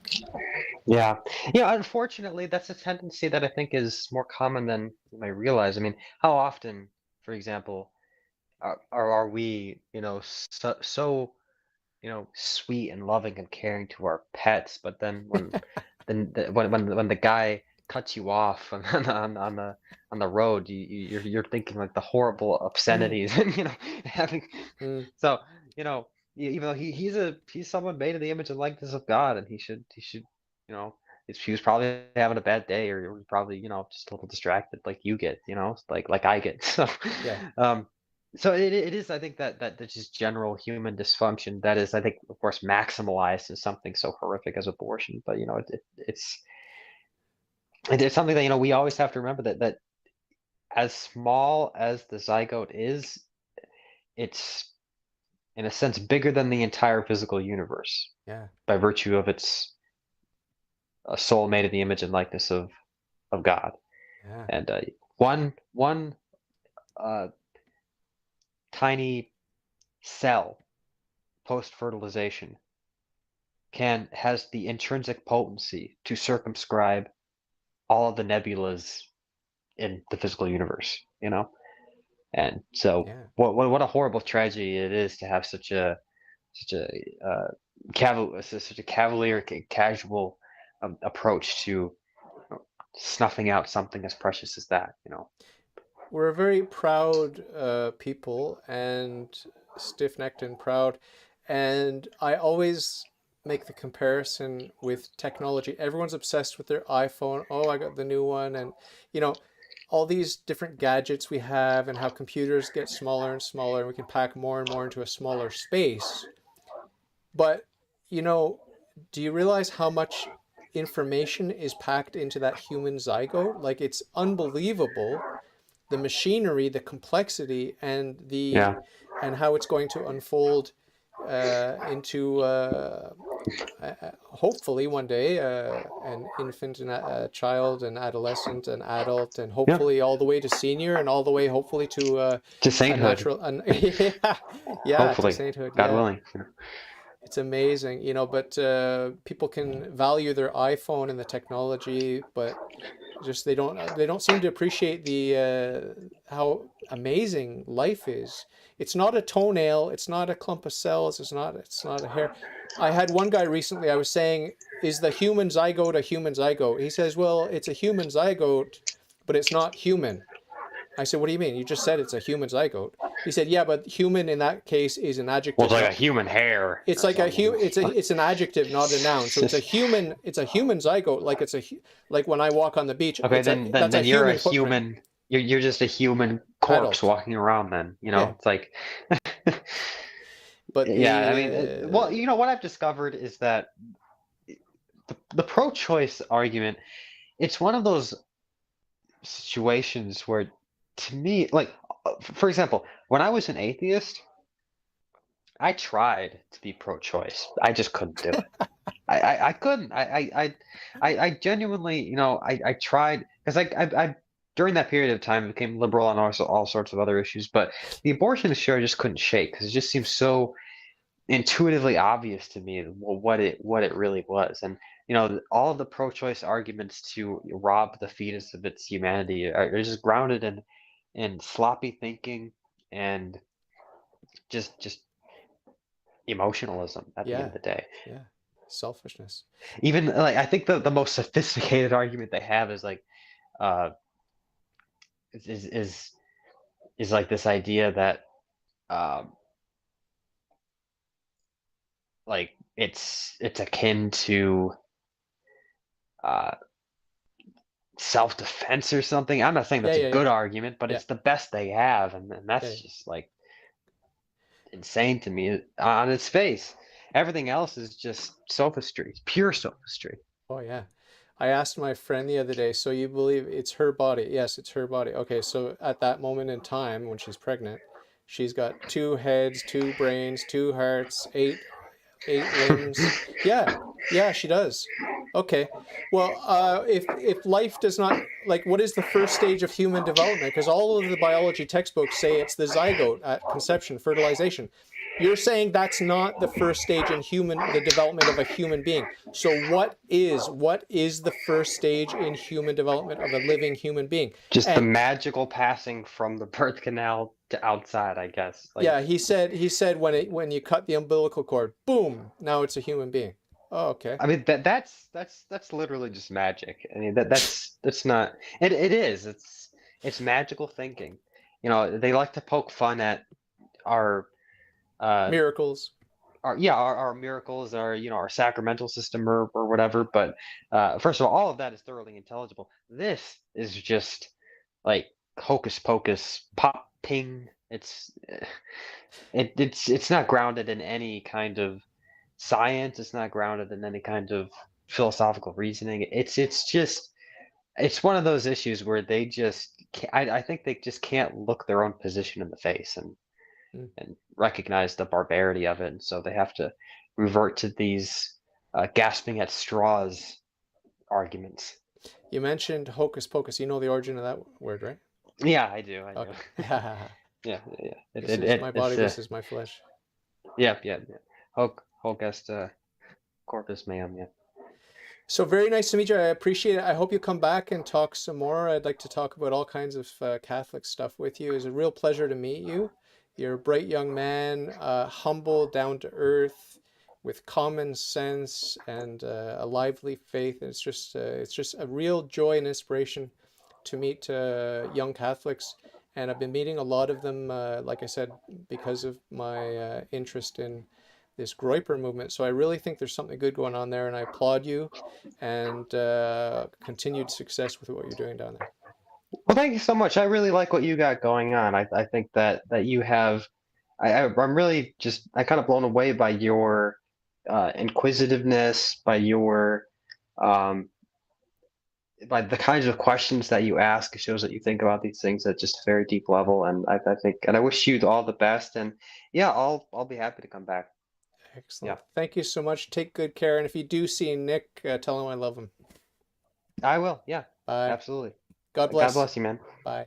Yeah. Yeah, unfortunately, that's a tendency that I think is more common than you might realize. I mean, how often, for example, are we, so sweet and loving and caring to our pets, but then when the guy cuts you off on the road, you're thinking like the horrible obscenities and having Mm. so even though he's someone made in the image and likeness of God, and he should you know he was probably having a bad day, or he was probably just a little distracted like you get, like I get. So Yeah. um so it is, I think, that just general human dysfunction that is, I think, of course, maximalized in something so horrific as abortion. But it's something that we always have to remember, that as small as the zygote is, it's in a sense bigger than the entire physical universe Yeah. by virtue of its a soul made in the image and likeness of God. Yeah. And one tiny cell post fertilization has the intrinsic potency to circumscribe all of the nebulas in the physical universe, And so, Yeah. what a horrible tragedy it is to have such a cavalier, casual approach to snuffing out something as precious as that. We're a very proud people, and stiff-necked and proud. And I always make the comparison with technology. Everyone's obsessed with their iPhone. Oh, I got the new one. And, all these different gadgets we have, and how computers get smaller and smaller, and we can pack more and more into a smaller space. But, do you realize how much information is packed into that human zygote? Like, it's unbelievable, the machinery, the complexity, and Yeah. how it's going to unfold into hopefully one day an infant and a child, an adolescent, an adult, and hopefully all the way to senior, and all the way hopefully to To a sainthood, natural, yeah, to hopefully, sainthood. God Yeah, willing. it's amazing, but people can value their iPhone and the technology, but just they don't seem to appreciate the how amazing life is. It's not a toenail, it's not a clump of cells, it's not a hair. I had one guy recently, I was saying, is the human zygote a human zygote? He says, well, it's a human zygote, but it's not human. I said, what do you mean? You just said it's a human zygote. He said, yeah, but human in that case is an adjective. Well, it's like not- a human hair. it's or like a something. it's an adjective, not a noun. So it's a human zygote, like like when I walk on the beach. Okay, That's a you're a human footprint. human. You're just a human corpse Adult. walking around. Then Yeah. it's like. But Yeah, I mean, well, what I've discovered is that the pro-choice argument, it's one of those situations where, to me, like, for example, when I was an atheist, I tried to be pro-choice. I just couldn't do it. I couldn't. I genuinely, I tried because I during that period of time became liberal on also all sorts of other issues, but the abortion issue I just couldn't shake because it just seems so intuitively obvious to me what it really was. And all of the pro-choice arguments to rob the fetus of its humanity are just grounded in sloppy thinking and just emotionalism at the end Yeah, of the day. yeah. Selfishness. Even like I think the most sophisticated argument they have is like uh is like this idea that um like it's akin to uh self-defense or something. I'm not saying Yeah, that's a yeah, yeah, good argument, but yeah, it's the best they have, and yeah. that's just like insane to me on its face. Everything else is just sophistry, pure sophistry. Oh yeah. I asked my friend the other day, so you believe it's her body? Yes, it's her body. Okay, so at that moment in time when she's pregnant, she's got two heads, two brains, two hearts, eight limbs. Yeah, yeah, she does. Okay. Well, if life does not, like, what is the first stage of human development? Because all of the biology textbooks say it's the zygote at conception, fertilization. You're saying that's not the first stage in the development of a human being. So what is the first stage in human development of a living human being? Just the And magical passing from the birth canal to outside, I guess. Like, yeah, he said when you cut the umbilical cord, boom, now it's a human being. Oh, okay. I mean that's literally just magic. I mean that's not it is. It's magical thinking. They like to poke fun at our uh Miracles. our miracles, our sacramental system or whatever, but first of all of that is thoroughly intelligible. This is just like hocus pocus, pop ping. It's not grounded in any kind of science. It's not grounded in any kind of philosophical reasoning. It's one of those issues where they just I think they just can't look their own position in the face Mm. and recognize the barbarity of it, and so they have to revert to these gasping at straws arguments. You mentioned hocus pocus. You know the origin of that word, right? Yeah, I do. I do. Okay. Yeah, yeah. This is my body, this is my flesh. Yeah. Hoc est corpus meum. Yeah. So very nice to meet you. I appreciate it. I hope you come back and talk some more. I'd like to talk about all kinds of Catholic stuff with you. It's a real pleasure to meet you. You're a bright young man, humble, down to earth, with common sense and a lively faith. It's just a real joy and inspiration to meet young Catholics. And I've been meeting a lot of them, like I said, because of my interest in this Groyper movement. So I really think there's something good going on there, and I applaud you and continued success with what you're doing down there. Well, thank you so much. I really like what you got going on. I think that you have. I'm really just I kind of blown away by your inquisitiveness, by your um, by the kinds of questions that you ask. It shows that you think about these things at just a very deep level, and I think and I wish you all the best. And yeah, I'll be happy to come back. Yeah, Excellent. Thank you so much. Take good care. And if you do see Nick, tell him I love him. I will. Yeah, Bye. absolutely. God God bless. bless you, man. Bye.